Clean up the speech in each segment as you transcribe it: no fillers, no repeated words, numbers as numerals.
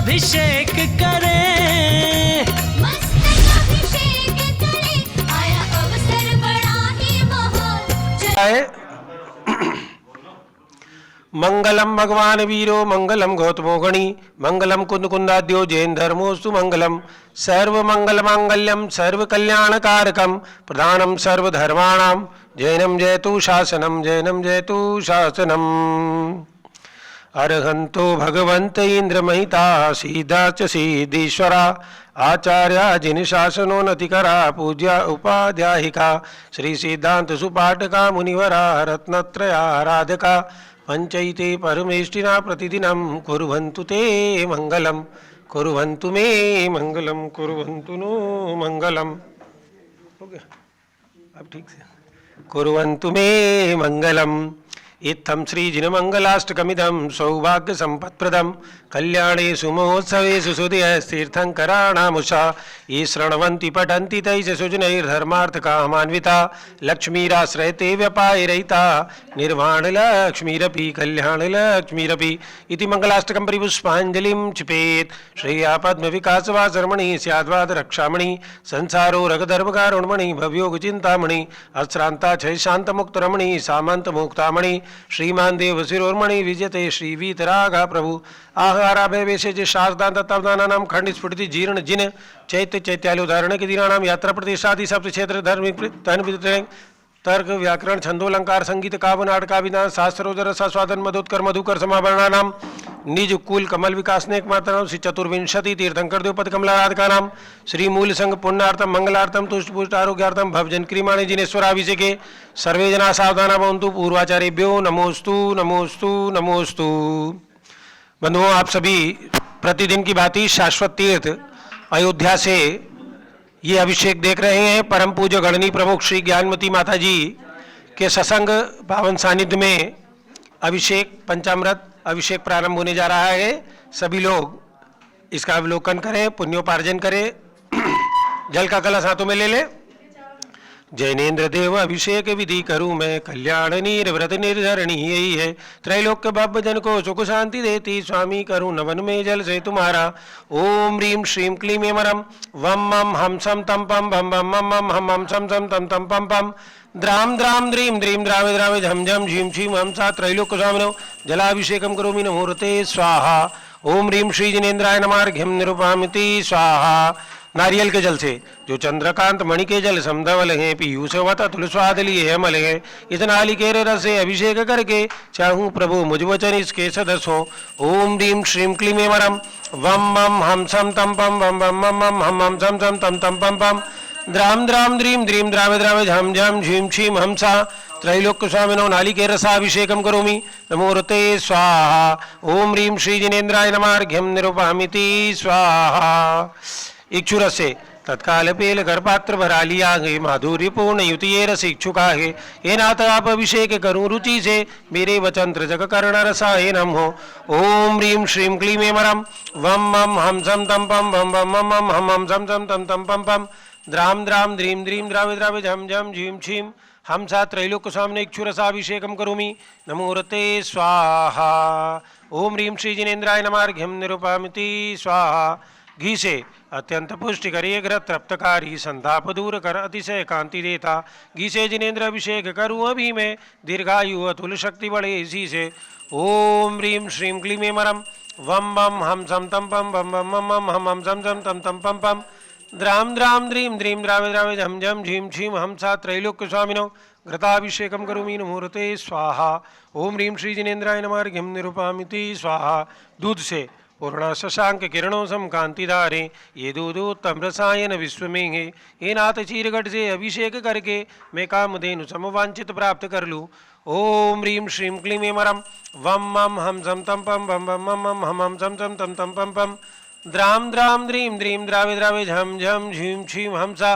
अभिषेक करें, मस्तक अभिषेक करें, आया अवसर बड़ा ही महान। मंगलम भगवान वीरो मंगलम गौतमो गणी मंगलम कुंद कुंदाद्यो जैन धर्मोस्तु मंगलम सर्व मंगल मांगल्यम सर्व कल्याण कारकम प्रधानम सर्वधर्माणाम जैनम जयतु शासनम जैनम जयतु शासनम। अर्हंतो भगवंत इंद्र महिता सीधा च सिद्धीश्वरा आचार्या जिन शासनो नतिकरा पूज्या उपाध्यायिका श्री सिद्धांत सुपाठका मुनिवरा रत्नत्रया आराधका पंचैते परमेष्टिना प्रतिदिनं कुर्वन्तु ते मंगलम कुर्वन्तु मे मंगलम कुर्वन्तु नो मंगलम। हो गया अब ठीक से। कुर्वन्तु मे मंगलम इत्थं श्रीजिनमङ्गलाष्टकमिदं सौभाग्य संपत्प्रदं कल्याणेषु महोत्सवेषु सुधीयस्तीर्थङ्कराणामुषा ये शृण्वन्ति पठन्ति तैः सुजनैर्धर्मार्थकामान्विता लक्ष्मीराश्रयते व्यपायरहिता निर्वाणलक्ष्मीरपि कल्याणलक्ष्मीरपि इति मङ्गलाष्टकं परिपुष्पाञ्जलिं क्षिपेत्। श्रेया पद्मविकासवासरमणि स्याद्वाद रक्षामणि संसारो रगधर्मकारुण्मणि भवयोगचिन्तामणि अश्रान्ता क्षयशान्तमुक्तरमणि सामन्तमुक्तामणि श्रीमान देव शिरोर्मणि विजयते श्री वीतरागा प्रभु आहाराभय वेशे शारदांत तत्वदानानाम खंड स्फुटित जीर्ण जिन चैत्य चैत्यालय उदाहरण के दीनानाम यात्रा प्रतिष्ठादि सप्त क्षेत्र धर्म तर्क व्याकरण छंदोलंकार संगीत काव्य नाटकाभिधान शास्त्रोदर स्वादन मधुत्कर मधुकर समाभरणानाम निज कुल कमल विकास ने एकमात्र श्री चतुर्विंशति तीर्थंकर द्योपद कमलाराधका नाम श्री मूल संघ पुण्यार्थम मंगलार्थम तुष्ट पुष्ट आरोग्यार्थम भवजन क्रीमाणि जिनेश्वराभिषेके सर्वे जना सावधाना भवन्तु पूर्वाचार्यभ्यो नमोस्तु नमोस्तु नमोस्तु। बंधुओं, आप सभी प्रतिदिन की भांति शाश्वत तीर्थ अयोध्या से ये अभिषेक देख रहे हैं। परम पूज्य गणनी प्रमुख श्री ज्ञानमती माता जी के सत्संग पावन सानिध्य में अभिषेक पंचामृत अभिषेक प्रारंभ होने जा रहा है। सभी लोग इसका अवलोकन करें, पुण्योपार्जन करें। जल का कलश हाथों में ले लें। जैनेन्द्र देव अभिषेक विधि करूं मैं कल्याण नीर व्रत निर्धरणी यही है त्रैलोक्य भव जन को सुख शांति देती स्वामी करूं नवन में जल से तुम्हारा। ओम ह्रीं श्रीं क्लीं एमरम वम मम हम सम तम पम भम भम मम मम हम हम सम सम तम तम पम पम द्राम द्राम द्रीम द्रीम द्रावे द्रावे झम झम झीम झीम हम सा त्रैलोक्य स्वामिनो जलाभिषेकम करोमि नमोरते स्वाहा। ओम ह्रीं श्री जिनेन्द्राय नमार्घ्यम निरुपामिति स्वाहा। नारियल के जल से जो चंद्रकांत मणि के जल समधवल है पीयूषवत तुलस्वादली है अमल है इस नालिकेर रस से अभिषेक करके चाहूँ प्रभु मुझ वचन इसके सदस्यों। ओम ह्रीं श्रीं क्लीं एमरम वम मम हम सम तम पम वम वम मम मम हम हम सम सम तम तम पम पम द्राम द्राम द्रीम द्रीम द्रावे द्रावे झम झम झीम छीम हमसा त्रैलोक्य स्वामिनो नालिकेर रसाभिषेकम करोमि नमोरते स्वाहा। ओम ह्रीं श्री जिनेन्द्राय नमार्घ्यम निरुपामिति स्वाहा। इक्षुर से तत्काल पेल कर पात्र भरा लिया गे माधुर्य पूर्ण युति रस इच्छुका है हे नाथ आप अभिषेक करूं रुचि से मेरे वचन जग कर्ण रसा हे नम हो। ओम ह्रीं श्रीं क्लीं एमरम वम मम हम सम तम पम वम वम मम मम हम हम सम सम तम तम पम पम द्राम द्राम द्रीम द्रीम द्रावे द्रावे झम झम झीम छीम हम सा त्रैलोक्य स्वामिने इक्षुरसाभिषेकम करोमि नमोरते स्वाहा। ओम ह्रीं श्री जिनेन्द्राय नमार्घ्यम निरुपामिति स्वाहा। घी से अत्यंत पुष्टि करिए ग्रह तृप्तकारी संताप दूर कर अतिशय कांति देता घी से जिनेन्द्र अभिषेक करूँ अभी मैं दीर्घायु अतुल शक्ति बढ़े इसी से। ओम ह्रीं श्रीं क्लीं एमरम वम वम हम सम तम पम वम वम मम मम हम हम सम सम तम तम पम पम द्राम द्राम द्रीम द्रीम द्रावे द्रावे झम झम झीम छीम हम सा त्रैलोक्य स्वामिनो घृताभिषेकम करोमि नमोरते स्वाहा। ओम ह्रीं श्री जिनेन्द्राय नमार्घ्यम निरुपामिति स्वाहा। दूध से पूर्णा शशांक किरणों सम कांतिधारे ये दूधोत्तम रसायन विश्व में है हे नाथ चीरगढ़ से अभिषेक करके मैं कामधेनु समवांचित प्राप्त कर लूँ। ओम ह्रीं श्रीं क्लीं एमरम वम मम हम सम तम पम वम वम मम मम हम हम सम सम तम तम पम पम द्राम द्राम द्रीम द्रीम द्रावे द्रावे झम झम झीम छीम हमसा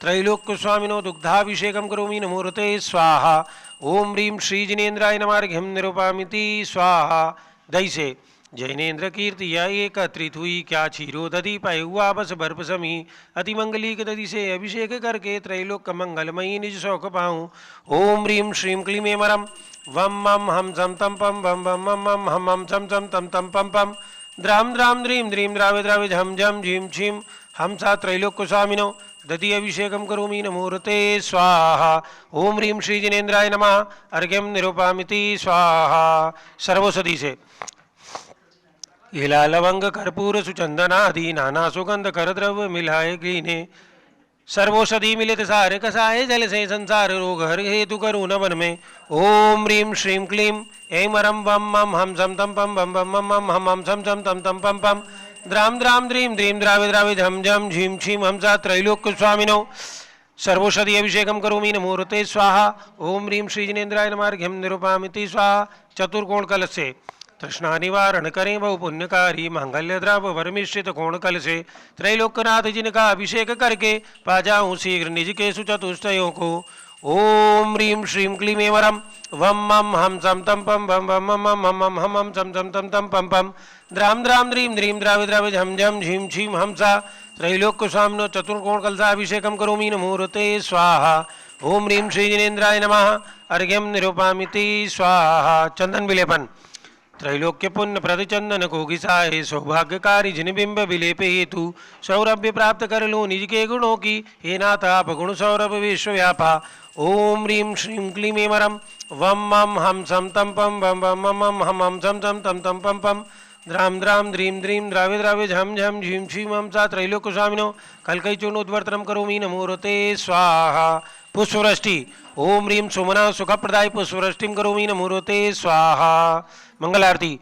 त्रैलोक्य स्वामिनो दुग्धाभिषेकम करोमि नमोरते स्वाहा। ओम ह्रीं श्री जिनेन्द्राय नमार्घ्यम निरुपामिति स्वाहा। दही से जैनेन्द्र कीर्ति या एकत्रित हुई क्या क्षीरो दधि पाए हुआ बस बर्फ समी अति मंगली दधि से अभिषेक करके त्रैलोक मंगलमयी निज शौक पाऊँ। ओम ह्रीं श्रीं क्लीं एमरम वम मम हम सम तम पम वम वम मम मम हम हम सम सम तम तम पम पम द्राम द्राम द्रीम द्रीम द्रावे द्रावे झम झम झीम छीम हमसा त्रैलोक्य स्वामिनो दधि अभिषेकम करोमि नमोरते स्वाहा। ओम ह्रीं श्री जिनेन्द्राय नमः अर्घ्यम निरूपामिति स्वाहा। सर्वसदी से इला लवंग कर्पूर सुचंदनादि नाना सुगंध कर द्रव्य मिलाए कीने सर्वौषधि मिलित सार कसाय जल से संसार रोग हर हेतु करुण वन में। ओम ह्रीं श्रीं क्लीं ऐं रम वम मम हम सम तम पम बम बम मम मम हम सम सम तम तम पम पम द्राम द्राम द्रीम द्रीम द्रावे द्रावे झम झम झीम छीम हमसा त्रैलोक्य स्वामिनो सर्वौषधि अभिषेकम करोमि नमोरते स्वाहा। ओम ह्रीं श्री जिनेन्द्राय नमः अर्घ्यम निरूपामिति स्वाहा। चतुर्कोण कलश से तृष्णा निवारण करें बहु पुण्यकारी मांगल्य द्रव वरमिश्रित कोण कल से त्रैलोक्यनाथ जिनका अभिषेक करके पा जाऊं शीघ्र निज के सुचतुष्टयों को। ओम ह्रीं श्रीं क्लीं ऐं वरम वम मम हम सम तम पम बम बम मम मम हम हम सम सम तम तम पम पम द्राम द्राम द्रीम द्रीम द्रावे द्रावे झम झम झीम छीम हमसा त्रैलोक्य स्वामिनो चतुर्कोण कलसा अभिषेकम करोमि नमोरते स्वाहा। ओम ह्रीं श्री जिनेन्द्राय नमः अर्घ्यम निरूपामिति स्वाहा। चंदन विलेपन त्रैलोक्य पुण्य प्रद चंदन को घिसाए सौभाग्यकारी जिन बिंब विलेप हेतु सौरभ्य प्राप्त कर लो निज के गुणों की हे नाथ आप गुण सौरभ विश्वव्यापा। ओम ह्रीं श्रीं क्लीं ऐं वरम वम मम हम सम तम पम बम बम मम हम सम सम तम तम पम पम द्राम द्राम द्रीम द्रीम द्रावे द्रावे झम झम झीम छीम हमसा त्रैलोक्य स्वामिनो कल्कई चूर्णोद्वर्तनम करोमि नमोरते स्वाहा। पुष्पवृष्टि ओम ह्रीं सुमना सुखप्रदाय पुष्पवृष्टिम करोमि नमोरते स्वाहा। मंगलारती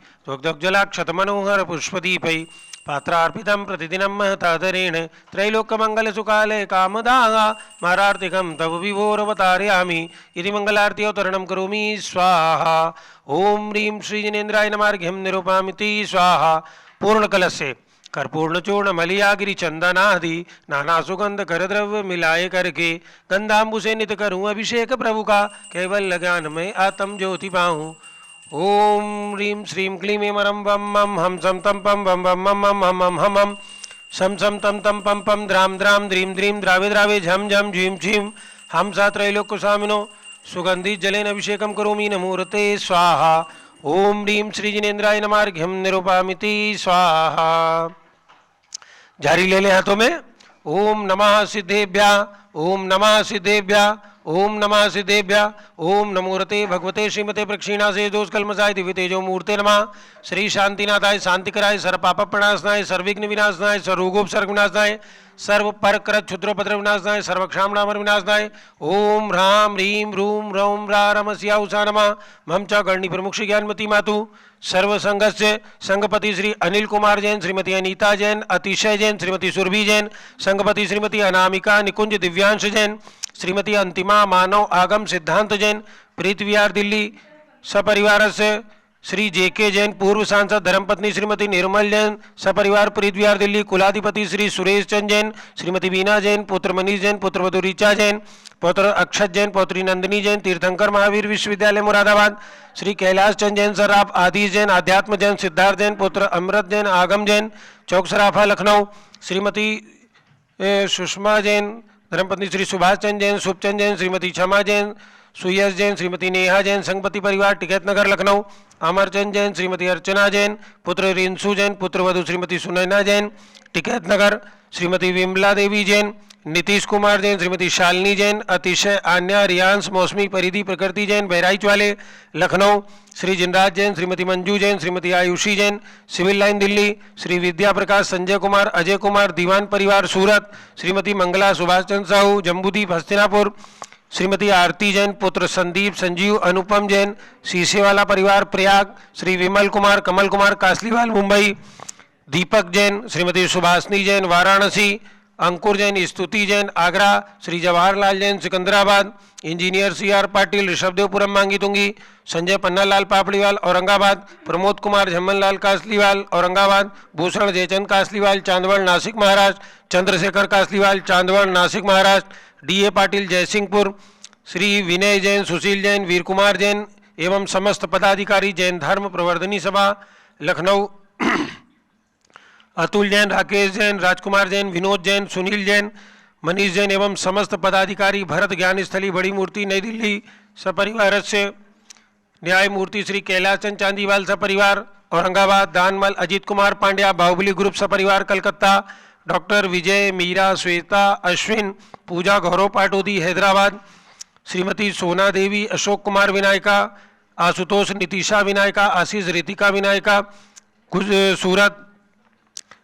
जलाक्षत मनोहर पुष्पदीपै पात्रार्पितं प्रतिदिनं महतादरेण त्रैलोक्यमंगल सुकालय कामदाः मारार्तिकं तव विभोरवतारयामि इति मंगलारती अवतरणं करोमि स्वाहा। ओम ह्रीं श्री जिनेन्द्राय नमः अर्घ्यं निरूपामिति स्वाहा। पूर्ण कलश से कर्पूर्ण चूर्ण मलियागिरी चंदनादि नाना सुगंध कर द्रव्य मिलाए करके गंधाम्बु से नित करूं अभिषेक प्रभु का केवल ज्ञान में आत्म ज्योति पाऊं। ओम ह्रीं श्रीं क्लीं ऐं वरम वम मम हम सम तम पम बम बम मम मम हम हम सम सम तम तम पम पम द्राम द्राम द्रीम द्रीम द्रावे द्रावे झम झम झीम छीम हमसा त्रैलोक्य स्वामिनो सुगंधित जलेन अभिषेकम करोमि नमोरते स्वाहा। ओम ह्रीं श्री जिनेन्द्राय नमः अर्घ्यम निरूपामिति स्वाहा। जारी ले ले हाथों में। ओम नमः सिद्धेभ्या ओम नमः सिद्धेभ्या ओम नमः सिद्धेभ्या ओम नमोरते भगवते श्रीमते प्रक्षीणा से दोष कलमसाय दिव्य तेजो मूर्ते नमः। श्री शांतिनाथाय शांतिकराय सर्व पाप प्रणाशनाय सर्विघ्न विनाशनाय सर्वरोगोपसर्ग विनाशनाय सर्व पर कृत क्षुद्रोपद्रव विनाशनाय सर्वक्षामणामर विनाशनाय ओम ह्रां ह्रीं ह्रूं रौं ह्रारमस्या उषा नमः। मम च गणनी प्रमुख श्री ज्ञानमती मातु सर्व संघस्य संघपति श्री अनिल कुमार जैन श्रीमती अनीता जैन अतिशय जैन श्रीमती सुरभि जैन संघपति श्रीमती अनामिका निकुंज दिव्यांश जैन श्रीमती अंतिमा मानव आगम सिद्धांत जैन प्रीत विहार दिल्ली सपरिवार से श्री जेके जैन पूर्व सांसद धर्मपत्नी श्रीमती निर्मल जैन सपरिवार प्रीत विहार दिल्ली कुलाधिपति श्री सुरेश चंद जैन श्रीमती बीना जैन पुत्र मनीष जैन पुत्रवधु ऋचा जैन पौत्र अक्षत जैन पौत्री नंदिनी जैन तीर्थंकर महावीर विश्वविद्यालय मुरादाबाद श्री कैलाश चंद जैन सराफ आदिश जैन अध्यात्म जैन सिद्धार्थ जैन पुत्र अमृत जैन आगम जैन चौक सराफा लखनऊ श्रीमती सुषमा जैन धर्मपत्नी श्री सुभाष चंद जैन शुभचंद जैन श्रीमती क्षमा जैन सुयश जैन श्रीमती नेहा जैन संघपति परिवार टिकैत नगर लखनऊ अमरचंद जैन श्रीमती अर्चना जैन पुत्र रिंसू जैन पुत्रवधु श्रीमती सुनैना जैन टिकैत नगर श्रीमती विमला देवी जैन नीतीश कुमार जैन श्रीमती शालिनी जैन अतिशय आन्या रियांश मौसमी परिधि प्रकृति जैन बहराइच वाले लखनऊ श्री जिनराज जैन श्रीमती मंजू जैन श्रीमती आयुषी जैन सिविल लाइन दिल्ली श्री विद्या प्रकाश संजय कुमार अजय कुमार दीवान परिवार सूरत श्रीमती मंगला सुभाष चंद्र साहू जम्बूदीप हस्तिनापुर श्रीमती आरती जैन पुत्र संदीप संजीव अनुपम जैन सीसेवाला परिवार प्रयाग श्री विमल कुमार कमल कुमार कासलीवाल मुंबई दीपक Jain Shrimati Subhashini Jain Varanasi Ankur Jain Stuti Jain Agra Shri Jawaharlal Jain Secunderabad engineer C R Patil Rishabhdevpuram Mangi Tungi Sanjay Pannalal Papdiwal Aurangabad Pramod Kumar Jhammanlal Kasliwal Aurangabad Bhushan Jaichand Kasliwal Chandwad Nashik Maharashtra Chandrashekhar Kasliwal Chandwad Nashik Maharashtra D A Patil Jaysingpur Shri Vinay Jain Sushil Jain Veer Kumar Jain एवं समस्त पदाधिकारी जैन धर्म प्रवर्धनी सभा लखनऊ अतुल जैन राकेश जैन राजकुमार जैन विनोद जैन सुनील जैन मनीष जैन एवं समस्त पदाधिकारी भरत ज्ञान स्थली बड़ी मूर्ति नई दिल्ली सपरिवार से न्याय मूर्ति श्री कैलाश चंद चांदीवाल सपरिवार औरंगाबाद दानमल अजीत कुमार पांड्या बाहुबली ग्रुप सपरिवार कलकत्ता, डॉक्टर विजय मीरा श्वेता अश्विन पूजा गौरव पाटोदी हैदराबाद, श्रीमती सोना देवी अशोक कुमार विनायका, आशुतोष नितिशा विनायका, आशीष रितिका विनायका सूरत,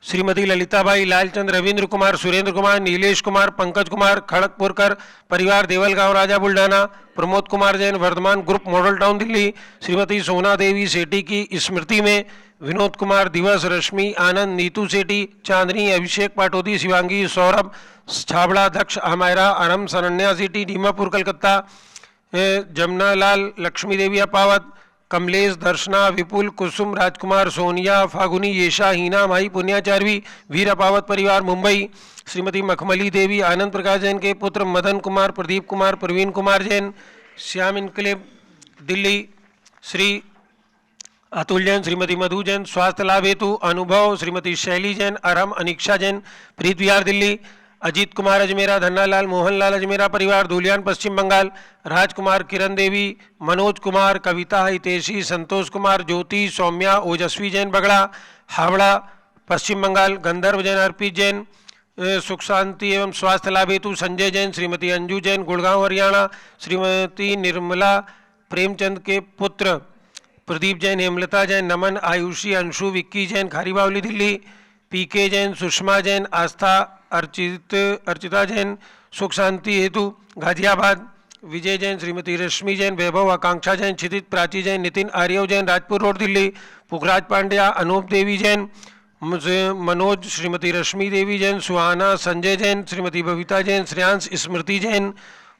श्रीमती ललिताबाई लालचंद रविंद्र कुमार सुरेंद्र कुमार नीलेश कुमार पंकज कुमार खड़गपुरकर परिवार Deolgaon Raja Buldhana, Pramod Kumar Jain Vardhaman group model town Delhi, Shrimati Sona Devi सेठी की स्मृति में विनोद कुमार दिवस रश्मि आनंद नीतू सेठी चांदनी अभिषेक पाटोदी शिवांगी सौरभ छाबड़ा दक्ष अमायरा आरम सनन्या सेठी दीमापुर कलकत्ता, जमुना लाल लक्ष्मी देवी अपावत कमलेश दर्शना विपुल कुसुम राजकुमार सोनिया फागुनी येशा हीना माई पुण्याचार्वी वीर अपावत परिवार मुंबई, श्रीमती मखमली देवी आनंद प्रकाश जैन के पुत्र मदन कुमार प्रदीप कुमार प्रवीण कुमार जैन श्याम इनकलेब दिल्ली, श्री अतुल जैन श्रीमती मधु जैन स्वास्थ्य लाभ हेतु अनुभव श्रीमती शैली जैन अरहम अनिक्षा जैन प्रीत विहार दिल्ली, अजीत कुमार अजमेरा धन्नालाल मोहनलाल अजमेरा परिवार धुलियान पश्चिम बंगाल, राजकुमार किरण देवी मनोज कुमार कविता हितेशी संतोष कुमार ज्योति सौम्या ओजस्वी जैन बगड़ा हावड़ा पश्चिम बंगाल, गंधर्व जैन अर्पित जैन सुख शांति एवं स्वास्थ्य लाभ हेतु संजय जैन श्रीमती अंजू जैन गुड़गांव हरियाणा, श्रीमती निर्मला प्रेमचंद के पुत्र प्रदीप जैन हेमलता जैन नमन आयुषी अंशु विक्की जैन खारीबावली दिल्ली, पीके जैन सुषमा जैन आस्था अर्चिता जैन सुख शांति हेतु गाजियाबाद, विजय जैन श्रीमती रश्मि जैन वैभव आकांक्षा जैन क्षितिज प्राची जैन नितिन आर्यव जैन राजपुर रोड दिल्ली, पुखराज पांड्या अनूप देवी जैन मनोज श्रीमती रश्मि देवी जैन सुहाना संजय जैन श्रीमती बबीता जैन श्रेयांश स्मृति जैन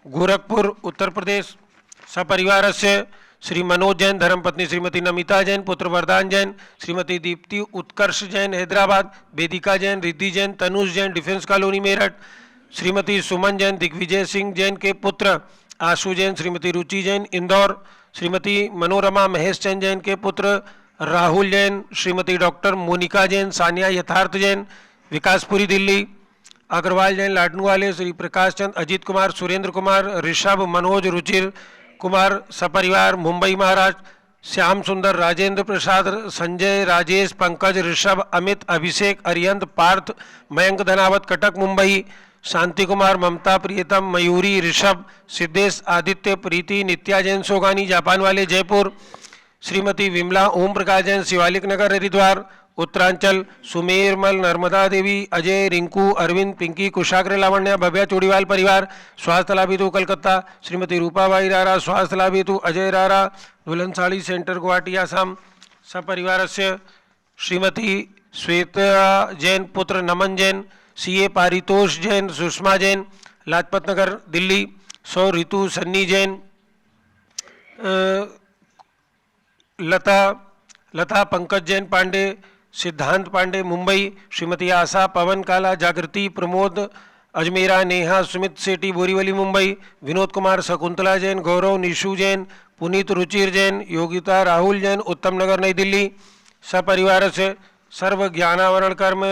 गोरखपुर उत्तर प्रदेश सपरिवार से श्री मनोज जैन धर्मपत्नी श्रीमती नमिता जैन पुत्र वरदान जैन श्रीमती दीप्ति उत्कर्ष जैन हैदराबाद, वेदिका जैन रिद्धि जैन तनुष जैन डिफेंस कॉलोनी मेरठ, श्रीमती सुमन जैन दिग्विजय सिंह जैन के पुत्र आशु जैन श्रीमती रुचि जैन इंदौर, श्रीमती मनोरमा महेश चंद जैन के पुत्र राहुल जैन श्रीमती डॉक्टर मोनिका जैन सानिया यथार्थ जैन विकासपुरी दिल्ली, अग्रवाल जैन लाडनू वाले श्री प्रकाश चंद अजीत कुमार सुरेंद्र कुमार ऋषभ मनोज रुचिर कुमार सपरिवार मुंबई महाराष्ट्र, श्याम सुंदर राजेंद्र प्रसाद संजय राजेश पंकज ऋषभ अमित अभिषेक अरियंत पार्थ मयंक धनावत कटक मुंबई, शांति कुमार ममता प्रियतम मयूरी ऋषभ सिद्धेश आदित्य प्रीति नित्या जैन सोगानी जापान वाले जयपुर, श्रीमती विमला ओम प्रकाश जैन शिवालिक नगर हरिद्वार उत्तरांचल, सुमेरमल नर्मदा देवी अजय रिंकू अरविंद पिंकी कुशाग्र लावण्या भव्या चोड़ीवाल परिवार स्वास्थ्य लाभ हेतु कलकत्ता, श्रीमती रूपाबाई रारा स्वास्थ्य लाभ हेतु अजय रारा दुल्हन साड़ी सेंटर गुवाहाटी आसाम सपरिवार से, श्रीमती श्वेता जैन पुत्र नमन जैन सीए पारितोष जैन सुषमा जैन लाजपत नगर दिल्ली, सौ ऋतु सन्नी जैन लता पंकज जैन पांडे सिद्धांत पांडे मुंबई, श्रीमती आशा पवन काला जागृति प्रमोद अजमेरा नेहा सुमित सेठी बोरीवली मुंबई, विनोद कुमार शकुंतला जैन गौरव निशु जैन पुनीत रुचिर जैन योगिता राहुल जैन उत्तम नगर नई दिल्ली सपरिवार से, सर्व ज्ञानावरण कर्म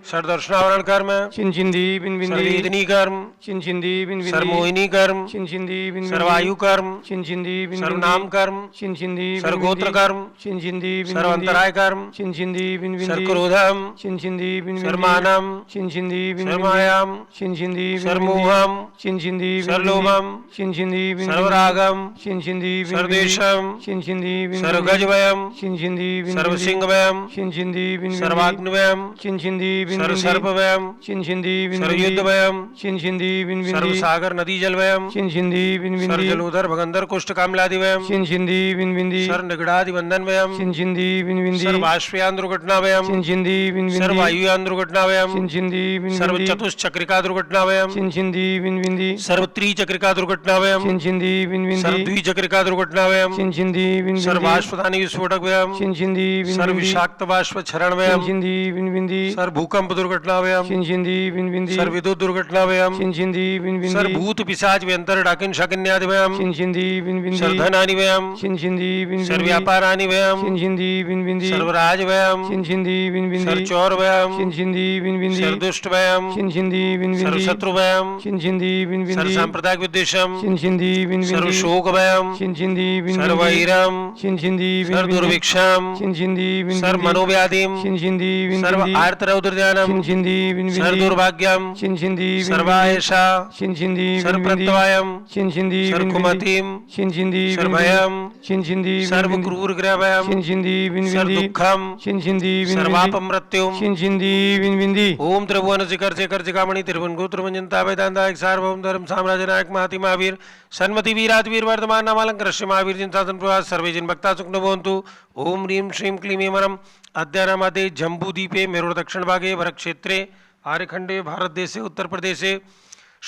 सर्वदर्शनावरण कर्म चिंचिंदी बिनबिंदी सर्वेदनी कर्म चिंचिंदी बिनबिंदी सर्वमोहिनी कर्म चिंचिंदी बिनबिंदी सर्वायु कर्म चिंचिंदी बिनबिंदी सर्वनाम कर्म चिंचिंदी सर्वगोत्र कर्म चिंचिंदी सर्वंतराय कर्म चिंचिंदी बिनबिंदी सर्वक्रोधम चिंचिंदी बिनबिंदी सर्वमानम चिंचिंदी बिनबिंदी सर्वमायाम चिंचिंदी सर्वमोहम चिंचिंदी सर्वलोभम चिंचिंदी सर्वरागम चिंचिंदी सर्वदेशम चिंचिंदी सर्वगजवयम चिंचिंदी सर्वसिंहवयम चिंचिंदी सर्वाग्निवयम चिंचिंदी सर्वसर्पवयम चिंचिंदी सर्वयुद्धवयम चिंचिंदी बिनबिंदी सर्वसागर नदी जलवयम चिंचिंदी बिनबिंदी सर्वजलोदर भगंदर कुष्ठ कामलादिवयम चिंचिंदी बिनबिंदी सर्वनिगड़ादि बंधनवयम चिंचिंदी बिनबिंदी सर्वाश्वयान दुर्घटनावयम चिंचिंदी बिनबिंदी सर्वायुयान दुर्घटनावयम चिंचिंदी बिनबिंदी सर्वचतुश्चक्रिका दुर्घटनावयम चिंचिंदी बिनबिंदी सर्वत्रिचक्रिका दुर्घटनावयम चिंचिंदी बिनबिंदी सर्वद्विचक्रिका दुर्घटनावयम चिंचिंदी बिनबिंदी सर्वाश्वधानी विस्फोटकवयम चिंचिंदी बिनबिंदी सर्वविषाक्त बाष्प क्षरणवयम चिंचिंदी बिनबिंदी सर्वभूकंप सर्वसंप दुर्घटनाभयम छिंछिंदी बिन बिंदी सर्वविद्युत दुर्घटनाभयम छिंछिंदी बिन बिंदी सर्वभूत पिशाच व्यंतर डाकिन शाकिन्यादिभयम छिंछिंदी बिन बिंदी सर्वधनानिभयम छिंछिंदी बिन बिंदी सर्वव्यापारानिभयम छिंछिंदी बिन बिंदी सर्वराजभयम छिंछिंदी बिन बिंदी सर्वचौरभयम छिंछिंदी बिन बिंदी सर्वदुष्टभयम छिंछिंदी बिन बिंदी सर्वशत्रुभयम छिंछिंदी बिन बिंदी सर्वसांप्रदायिक विद्वेषम छिंछिंदी बिन बिंदी सर्वशोकभयम छिंछिंदी बिन बिंदी सर्वैरम छिंछिंदी बिन बिंदी सर्वदुर्भिक्षम छिंछिंदी बिन सर्वमनोव्याधिम छिंछिंदी बिन सर्व बिंदी आर्तरौद्रध्यानम छिंछिंदी बिन बिंदी सर्वदुर्भाग्यम छिंछिंदी बिन सर्वायशा छिंछिंदी बिन बिंदी सर्वप्रत्यवायम छिंछिंदी बिन बिंदी सर्वकुमतिम छिंछिंदी बिन सर्वभयम छिंछिंदी बिन बिंदी सर्वक्रूरग्रहभयम छिंछिंदी बिन बिंदी सर्वदुःखम छिंछिंदी बिन बिंदी सर्वापमृत्युम छिंछिंदी बिन बिंदी ओम त्रिभुवन शिखर शेखर शिखामणि त्रिभुवन गोत्र मंजनता वेदांतायक सार्वभौम धर्म साम्राज्य नायक महाति महावीर सन्मति वीरात वीर वर्धमान नामालंकर श्री महावीर जिन शासन प्रवास सर्वे जिन भक्ता सुखनो भवन्तु ओम ह्रीं श्रीं क्लीं एमरम अद्यानामादे जम्बूदीपे मेरुर दक्षिण भागे भरत क्षेत्रे आर्यखंडे भारत देशे उत्तर प्रदेशे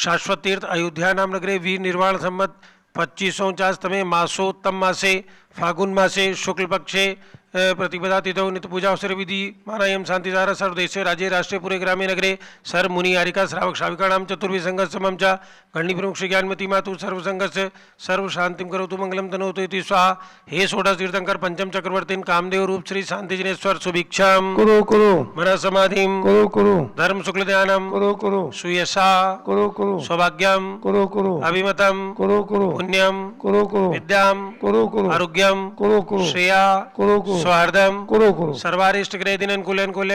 शाश्वत तीर्थ अयोध्या नाम नगरे वीर निर्वाण संवत 2549 मासोत्तम मासे फागुन मासे शुक्ल पक्षे प्रतिपदा तिथौ नित्य पूजा अवसर विधि मानायम शांतिधारा सर्वदेशे राज्ये राष्ट्रे पुरे ग्रामे नगरे सर मुनि आरिका श्रावक श्राविकाणां चतुर्भि संघस्य मम च गण्डी प्रमुख श्री ज्ञानमती मातु सर्व संघस्य सर्व शांतिम करोतु मंगलम तनोतु इति स्वाहा। हे षोडश तीर्थंकर पंचम चक्रवर्तीन कामदेव रूप श्री शांति जिनेश्वर सुभिक्षाम करो करो मन समाधिम करो करो धर्म शुक्ल ध्यानम करो करो सुयशा करो करो सौभाग्यम करो करो अभिमतम करो करो पुण्यम करो करो विद्याम करो करो आरोग्यम करो करो श्रेया करो करो सौहार्दम करो करो सर्वारिष्ट ग्रह दिन अनुकूल अनुकूल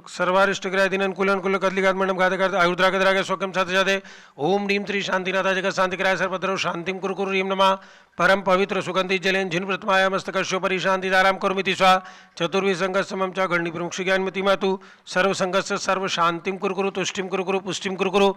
सर्वारिष्ट ग्रह दिन अनुकूल अनुकूल कदलिकात मंडम गाते करते आयुद्रा के द्रागे स्वकम छाते जाते ओम ह्रीं श्री शांतिनाथा जगत शांति कराय सर्वत्र शांतिम कुरु कुरु ह्रीं नमः परम पवित्र सुगंधि जलेन जिन प्रथमाया मस्तकस्योपरि शांति दाराम कुर्मिति स्वा चतुर्भि संघस्य मम च गण्डी प्रमुख श्री ज्ञानमती मातु सर्व संघस्य सर्व शांतिम कुरु कुरु तुष्टिम कुरु कुरु पुष्टिम कुरु कुरु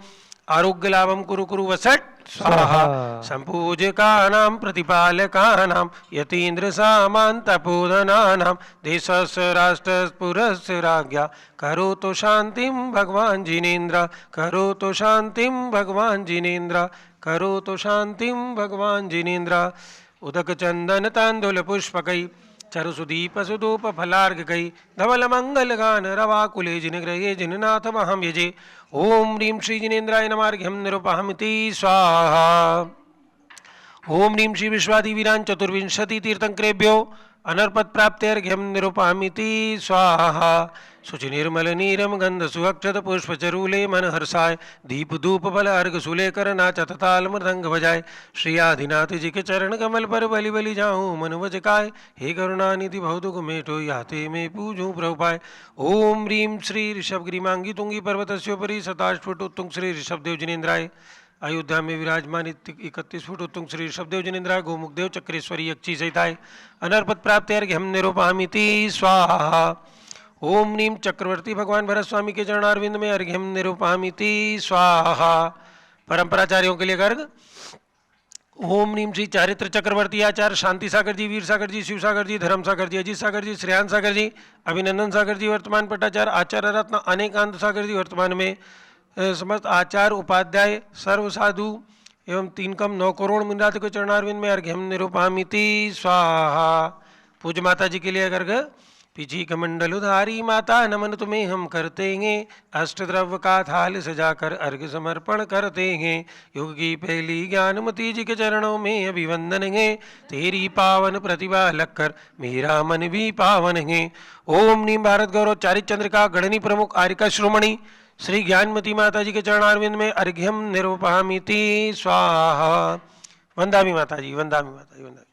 आरोग्य लाभम कुरु कुरु वसट स्वाहा संपूजकानां प्रतिपालकानां यतीन्द्र सामान्तपोधनानां देशस्य राष्ट्रस्य पुरस्य राज्ञा करोतु शांतिं भगवान् जिनेन्द्र करोतु शांतिं भगवान् जिनेन्द्र करोतु शांतिं भगवान् जिनेन्द्र उदक चंदन तांदूल पुष्पकै चरुसुदीप सुधूप फलार्घकै धवल मंगल गान रवाकुले जिन ग्रहे जिननाथ महं यजे ओम ह्रीं श्री जिनेन्द्राय नमार्घ्यं निरुपहमिति स्वाहा। ओम ह्रीं श्री विश्वादिवीरान् चतुर्विंशति तीर्थंकरेभ्यो अनर्पत प्राप्त्यर्घ्यं निरुपहमिति स्वाहा। शुचि निर्मल नीरम गंध सुअक्षत पुष्प चरूले मन हर्षाय दीप धूप फल अर्घ सुलेकर नाचत ताल मृदंग बजाय श्री आदिनाथ जी के चरण कमल पर बलि बलि जाऊं मन वजकाय हे करुणानिधि भवदुख मेटो याते में पूजू प्रभुपाय। ओम ह्रीं श्री ऋषभ गिरिमांगी तुंगी पर्वतस्योपरि 27 फुट उत्तुंग श्री ऋषभदेव जिनेन्द्राय अयोध्या में विराजमान 31 फुट उत्तुंग श्री ऋषभदेव जिनेन्द्राय गोमुखदेव चक्रेश्वरी यक्षी सहिताय अनर्पत प्राप्त्यर्घ्यं निरुपहमिति स्वाहा। ओम ह्रीं चक्रवर्ती भगवान भरत स्वामी के चरणारविंद में अर्घ्यम निरुपहमिति स्वाहा। परंपराचार्यों के लिए गर्ग ओम ह्रीं श्री चारित्र चक्रवर्ती आचार्य शांति सागर जी, वीर सागर जी, शिव सागर जी, धर्म सागर जी, अजीत सागर जी, श्रेयान सागर जी, अभिनंदन सागर जी वर्तमान पट्टाचार्य, आचार्य रत्न अनेकांत सागर जी वर्तमान में समस्त आचार्य उपाध्याय सर्व साधु एवं 3 करोड़ मुनिरात के चरणारविंद में अर्घ्यम निरुपहमिति स्वाहा। पूज्य माता जी के लिए गर्ग पिछी कमंडल उधारी माता नमन तुम्हें हम करते हैं अष्टद्रव्य का थाल सजाकर अर्घ्य समर्पण करते हैं युग की पहली ज्ञानमती जी के चरणों में अभिवंदन है तेरी पावन प्रतिभा लखकर मेरा मन भी पावन है। ओम ह्रीं भारत गौरव चारित चंद्रिका गणनी प्रमुख आरिका श्रोमणी श्री ज्ञानमती माता जी के चरणारविंद में अर्घ्यम निरुपहमिति स्वाहा। वंदामी माता जी, वंदामी माता जी, वंदामी।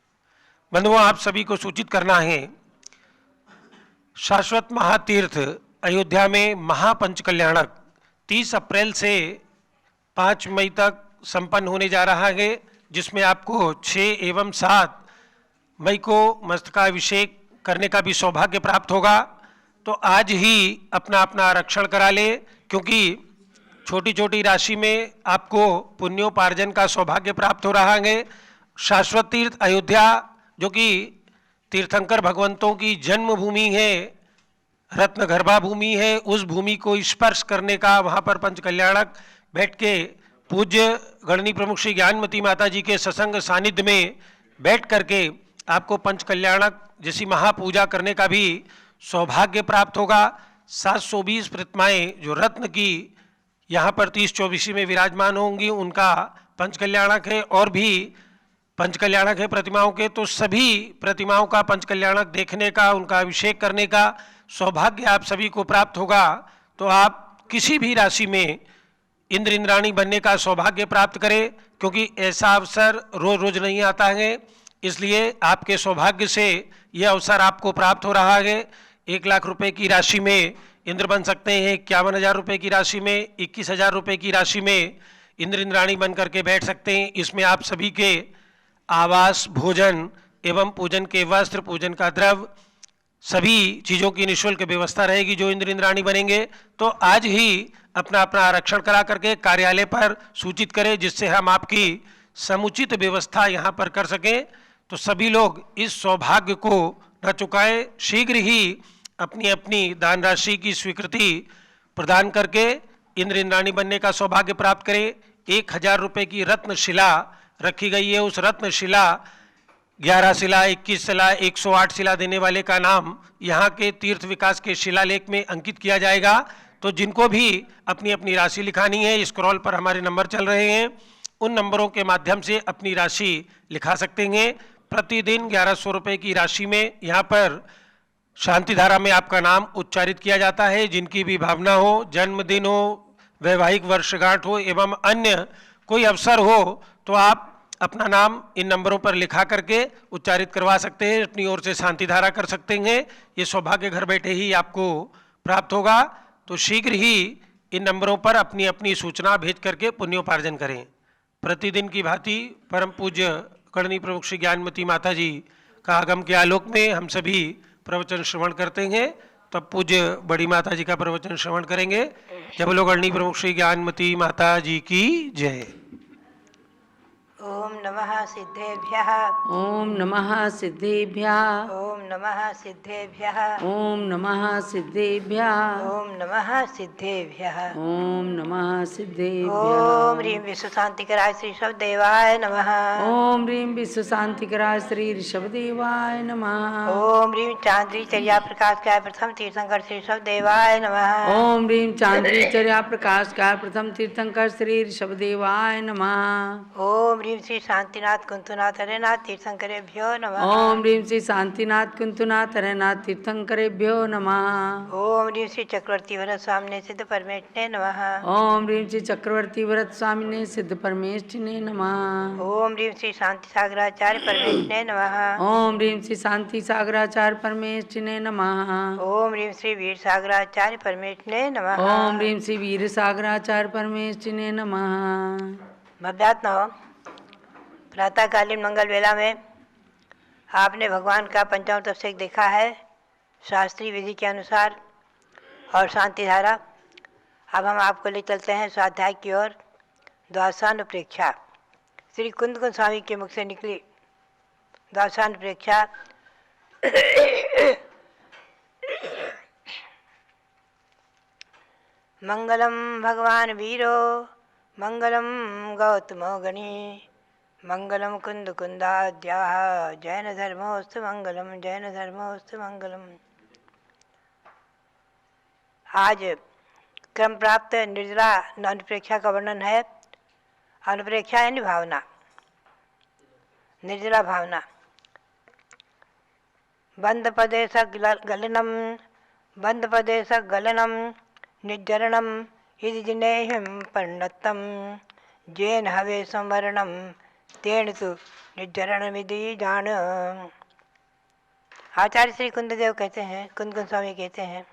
बंधुओं, आप सभी को सूचित करना है शाश्वत महातीर्थ अयोध्या में महापंच कल्याणक 30 अप्रैल से 5 मई तक संपन्न होने जा रहा है, जिसमें आपको 6 एवं 7 मई को मस्तकाभिषेक करने का भी सौभाग्य प्राप्त होगा। तो आज ही अपना अपना आरक्षण करा ले, क्योंकि छोटी छोटी राशि में आपको पुण्योपार्जन का सौभाग्य प्राप्त हो रहा है। शाश्वत तीर्थ अयोध्या जो कि तीर्थंकर भगवंतों की जन्मभूमि है, रत्न गर्भा भूमि है, उस भूमि को स्पर्श करने का वहाँ पर पंच कल्याणक बैठ के पूज्य गणनी प्रमुख श्री ज्ञानमती माता जी के सत्संग सानिध्य में बैठ करके आपको पंच कल्याणक जैसी महापूजा करने का भी सौभाग्य प्राप्त होगा। 720 प्रतिमाएं जो रत्न की यहाँ पर 30-24 में विराजमान होंगी, उनका पंचकल्याणक है। और भी पंचकल्याणक है प्रतिमाओं के, तो सभी प्रतिमाओं का पंचकल्याणक देखने का, उनका अभिषेक करने का सौभाग्य आप सभी को प्राप्त होगा। तो आप किसी भी राशि में इंद्र इंद्राणी बनने का सौभाग्य प्राप्त करें, क्योंकि ऐसा अवसर रोज रोज नहीं आता है। इसलिए आपके सौभाग्य से यह अवसर आपको प्राप्त हो रहा है। 1 लाख रुपए की राशि में इंद्र बन सकते हैं, 51,000 रुपये की राशि में, 21,000 रुपये की राशि में इंद्र इंद्राणी बन करके बैठ सकते हैं। इसमें आप सभी के आवास, भोजन एवं पूजन के वस्त्र, पूजन का द्रव्य, सभी चीज़ों की निःशुल्क व्यवस्था रहेगी जो इंद्र इंद्राणी बनेंगे। तो आज ही अपना अपना आरक्षण करा करके कार्यालय पर सूचित करें, जिससे हम आपकी समुचित व्यवस्था यहाँ पर कर सकें। तो सभी लोग इस सौभाग्य को न चुकाएं, शीघ्र ही अपनी अपनी दान राशि की स्वीकृति प्रदान करके इंद्र इंद्राणी बनने का सौभाग्य प्राप्त करें। 1,000 रुपये की रत्न शिला रखी गई है। उस रत्न शिला 11 शिला, 21 शिला, 108 शिला देने वाले का नाम यहाँ के तीर्थ विकास के शिलालेख में अंकित किया जाएगा। तो जिनको भी अपनी अपनी राशि लिखानी है, स्क्रॉल पर हमारे नंबर चल रहे हैं, उन नंबरों के माध्यम से अपनी राशि लिखा सकते हैं। प्रतिदिन 1100 रुपये की राशि में यहाँ पर शांति धारा में आपका नाम उच्चारित किया जाता है। जिनकी भी भावना हो, जन्मदिन हो, वैवाहिक वर्षगांठ हो एवं अन्य कोई अवसर हो, तो आप अपना नाम इन नंबरों पर लिखा करके उच्चारित करवा सकते हैं, अपनी ओर से शांति धारा कर सकते हैं। ये सौभाग्य घर बैठे ही आपको प्राप्त होगा। तो शीघ्र ही इन नंबरों पर अपनी अपनी सूचना भेज करके पुण्योपार्जन करें। प्रतिदिन की भांति परम पूज्य करणी प्रमुख श्री ज्ञानमती माता जी का आगम के आलोक में हम सभी प्रवचन श्रवण करते हैं। तब पूज्य बड़ी माता जी का प्रवचन श्रवण करेंगे। जब लोग करणी प्रमुख श्री ज्ञानमती माता जी की जय। ओम नमः सिद्धेभ्यः। ओम नमः सिद्धेभ्यः। ओम नमः सिद्धेभ्यः। ओम नमः सिद्धेभ्यः। ओम नमः सिद्धेभ्यः। ओम नमः सिद्धेभ्यः। ओम ह्रीं विश्व शांतिकराय श्री ऋषभदेवाय नमः। ओम ह्रीं विश्व शांतिकराय श्री ऋषभदेवाय नमः। ओम ह्रीं चांद्री चर्या प्रकाश काय प्रथम तीर्थंकर श्री ऋषभदेवाय नमः। ओम ह्रीं चांद्री चर्या प्रकाश काय प्रथम तीर्थंकर श्री ऋषभदेवाय नमः। ओम ह्रीं श्री शांतिनाथ कुंतुनाथ हरेनाथ तीर्थंकरेभ्यो नमः। ओम ह्रीं श्री शांतिनाथ कुंतुनाथ हरेनाथ तीर्थंकरेभ्यो नमः। ओम ह्रीं श्री चक्रवर्ती भरत स्वामिने सिद्ध परमेष्ठिने नमः। ओम ह्रीं श्री चक्रवर्ती भरत स्वामिने सिद्ध परमेष्ठिने नमः। ओम ह्रीं श्री शांति सागराचार्य परमेष्ठिने नमः। ओम ह्रीं श्री शांति सागराचार्य परमेष्ठिने नमः। ओम ह्रीं श्री वीर सागराचार्य परमेष्ठिने नमः। ओम ह्रीं श्री वीर सागराचार्य परमेष्ठिने नमः। भव्यात्मा प्रातःकालीन मंगल वेला में आपने भगवान का पंचामृत अभिषेक देखा है शास्त्रीय विधि के अनुसार और शांति धारा। अब हम आपको ले चलते हैं स्वाध्याय की ओर। द्वादशानुप्रेक्षा श्री कुंद स्वामी के मुख से निकली द्वादशानुप्रेक्षा मंगलम भगवान वीरो मंगलम गौतमो गणी मंगलम कुंद कुंदाद्याः जैन धर्मोस्तु मंगलम जैन धर्मोस्तु मंगलम। आज क्रम प्राप्त निर्जला अनुप्रेक्षा का वर्णन है। अनुप्रेक्षा यानी भावना, निर्जला भावना। बंद प्रदेश गलनम बंद प्रदेश गलनम निर्जरणम यदि जिनेहिं परिणतम जैन हवे संवरणम तेन तु निर्जरण विधि जान। आचार्य श्री कुंददेव कहते हैं, कुंद स्वामी कहते हैं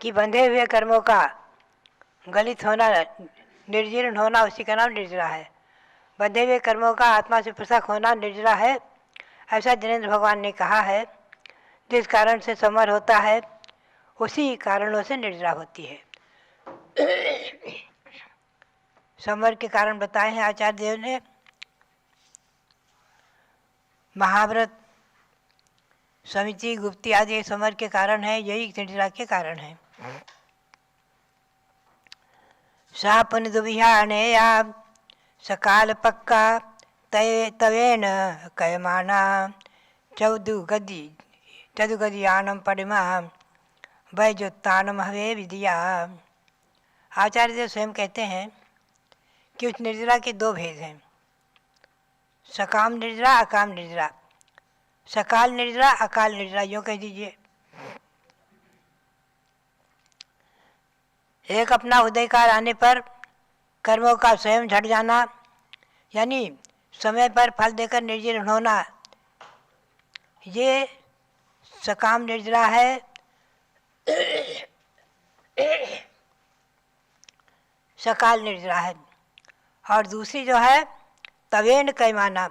कि बंधे हुए कर्मों का गलित होना, निर्जीर्ण होना, उसी का नाम निर्जरा है। बंधे हुए कर्मों का आत्मा से पृथक होना निर्जरा है। ऐसा जिनेंद्र भगवान ने कहा है। जिस कारण से समर होता है उसी कारणों से निर्जरा होती है। समर के कारण बताए हैं आचार्य देव ने। महाव्रत, समिति, गुप्ती आदि समर के कारण है, यही निर्जरा के कारण है। सापन दुविहानेया सकाल पक्का तवेन कयमाना चौदु गदी आनम पड़िमा वैजुत्तानम हवे विधिया। आचार्य देव स्वयं कहते हैं कि उस निर्जरा के दो भेद हैं, सकाम निर्जरा, अकाम निर्जरा। सकाल निर्जरा, अकाल निर्जरा, यूँ कह दीजिए। एक अपना उदय काल आने पर कर्मों का स्वयं झट जाना, यानी समय पर फल देकर निर्जर होना, ये सकाम निर्जरा है। सकाल निर्जरा है। और दूसरी जो है तवेन कैमाना,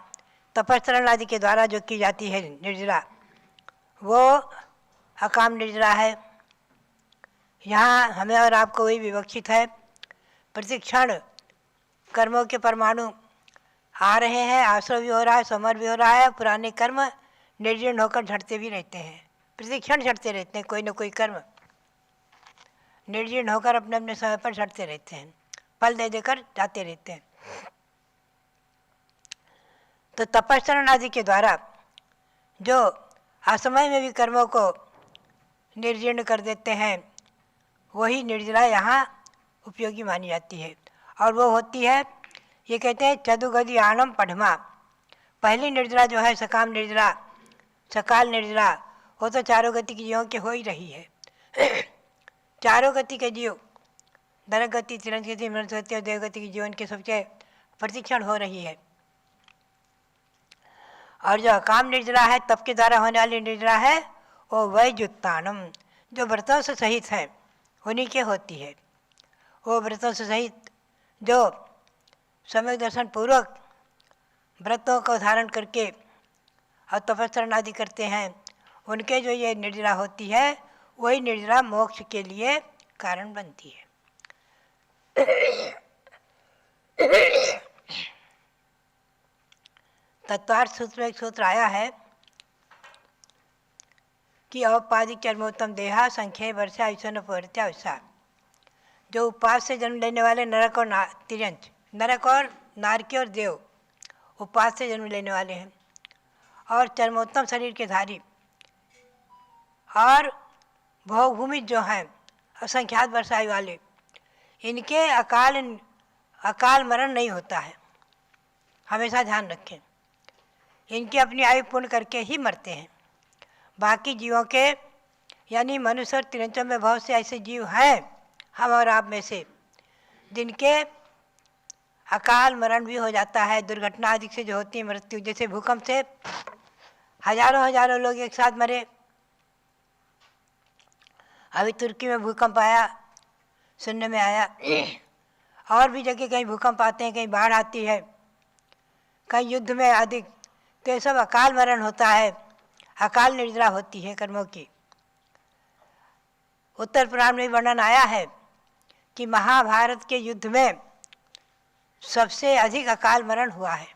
तपस्रण आदि के द्वारा जो की जाती है निर्जरा, वो अकाम निर्जरा है। यहाँ हमें और आपको वही विवक्षित है, प्रतिक्षण कर्मों के परमाणु आ रहे हैं, आश्रय भी हो रहा है, समर भी हो रहा है, पुराने कर्म निर्जीर्ण होकर झटते भी रहते हैं, प्रतिक्षण झटते रहते हैं, कोई न कोई कर्म निर्जीर्ण होकर अपने अपने समय पर झटते रहते हैं, फल दे देकर जाते रहते हैं। तो तपस्रण आदि के द्वारा जो असमय में भी कर्मों को निर्जीर्ण कर देते हैं, वही निर्जरा यहाँ उपयोगी मानी जाती है। और वो होती है, ये कहते हैं चतुगति आनम पढ़मा। पहली निर्जरा जो है सकाम निर्जरा, सकाल निर्जरा, वो तो चारों गति की जीवों के हो ही रही है। चारों गति के जीव, नरक गति, तिरंज गति, मनुष्य गति और देवगति की जीवन के सबके प्रतिक्षण हो रही है। और जो अकाम निर्जरा है, तप के द्वारा होने वाली निर्जरा है, वो वैजुत्तानम, जो व्रतों से सहित है, उन्हीं के होती है। वो व्रतों से सहित जो सम्यक दर्शन पूर्वक व्रतों को धारण करके और तपस्रण आदि करते हैं, उनके जो ये निर्जरा होती है, वही निर्जरा मोक्ष के लिए कारण बनती है। तत्वार्थ सूत्र में एक सूत्र आया है कि औपाधिक कर्मोत्तम देहा संख्या वर्षा आयुषन पौरत्या विषा। जो उपवास से जन्म लेने वाले नरक और तिर्यंच, नरक और नारकी और देव उपवास से जन्म लेने वाले हैं, और चरमोत्तम शरीर के धारी और भोगभूमि जो हैं असंख्यात वर्षायु वाले, इनके अकाल मरण नहीं होता है, हमेशा ध्यान रखें। इनकी अपनी आयु पूर्ण करके ही मरते हैं। बाकी जीवों के, यानी मनुष्य और तिरंचों में बहुत से ऐसे जीव हैं, हम और आप में से, जिनके अकाल मरण भी हो जाता है। दुर्घटना आदि से जो होती है मृत्यु, जैसे भूकंप से हजारों लोग एक साथ मरे। अभी तुर्की में भूकंप आया, सुनने में आया, और भी जगह कहीं भूकंप आते हैं, कहीं बाढ़ आती है, कहीं युद्ध में अधिक, तो ये सब अकाल मरण होता है, अकाल निर्जरा होती है कर्मों की। उत्तर पुराण में वर्णन आया है कि महाभारत के युद्ध में सबसे अधिक अकाल मरण हुआ है,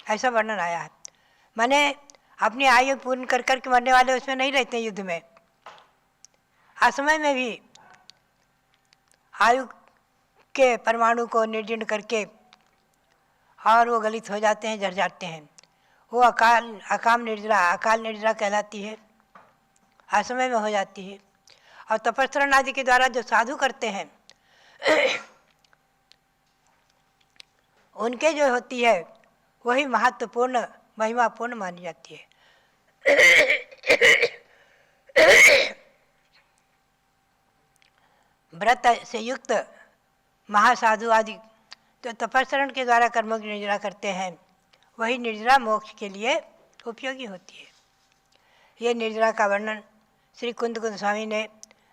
ऐसा वर्णन आया है। माने अपनी आयु पूर्ण कर करके मरने वाले उसमें नहीं रहते युद्ध में, असमय में भी आयु के परमाणु को निर्जीर्ण करके और वो गलित हो जाते हैं, जर जाते हैं, वो अकाल निर्जरा कहलाती है, असमय में हो जाती है। और तपस्रण आदि के द्वारा जो साधु करते हैं, उनके जो होती है वही महत्वपूर्ण महिमापूर्ण मानी जाती है। व्रत से युक्त महासाधु आदि जो तपस्रण के द्वारा कर्मों की निर्जरा करते हैं, वही निर्जरा मोक्ष के लिए उपयोगी होती है। ये निर्जरा का वर्णन श्री कुंद स्वामी ने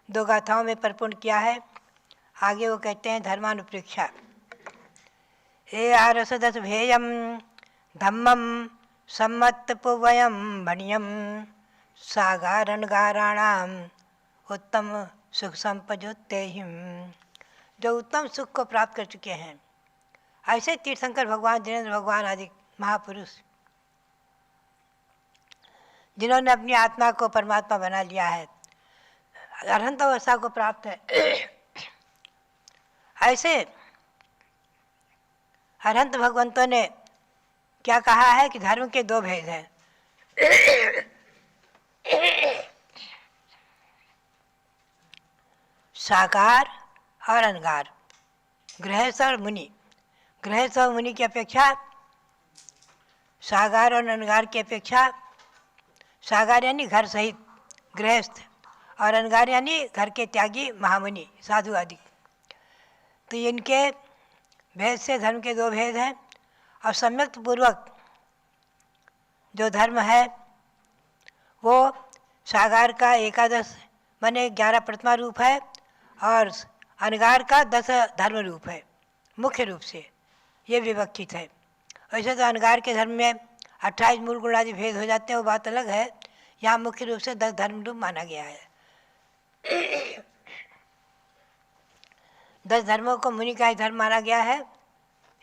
2 गाथाओं में परिपूर्ण किया है। आगे वो कहते हैं धर्मानुप्रेक्षा। हे आरसदस भेयम धम्मम सम्मतपुवयम भणियम सागारणगाराणाम उत्तम सुख संपजोत्तेहिम। जो उत्तम सुख को प्राप्त कर चुके हैं, ऐसे तीर्थंकर भगवान, जिनेन्द्र भगवान आदि महापुरुष, जिन्होंने अपनी आत्मा को परमात्मा बना लिया है, अरहंत अवस्था को प्राप्त है, ऐसे अरहंत भगवंतों ने क्या कहा है कि धर्म के 2 भेद हैं। साकार और अनगार, गृहस्थ और मुनि। गृहस्थ और मुनि की अपेक्षा साकार और अनगार की अपेक्षा, साकार यानी घर सहित गृहस्थ और अनगार यानी घर के त्यागी महामुनि साधु आदि। तो इनके भेद से धर्म के दो भेद हैं, और सम्यक पूर्वक जो धर्म है वो साकार का एकादश माने 11 प्रथमा रूप है, और अनगार का 10 धर्म रूप है। मुख्य रूप से ये विवक्षित है। वैसे तो अनगार के धर्म में 28 मूल गुण आदि भेद हो जाते हैं, वो बात अलग है। यहाँ मुख्य रूप से 10 धर्म रूप माना गया है। 10 धर्मों को मुनि का ही धर्म माना गया है।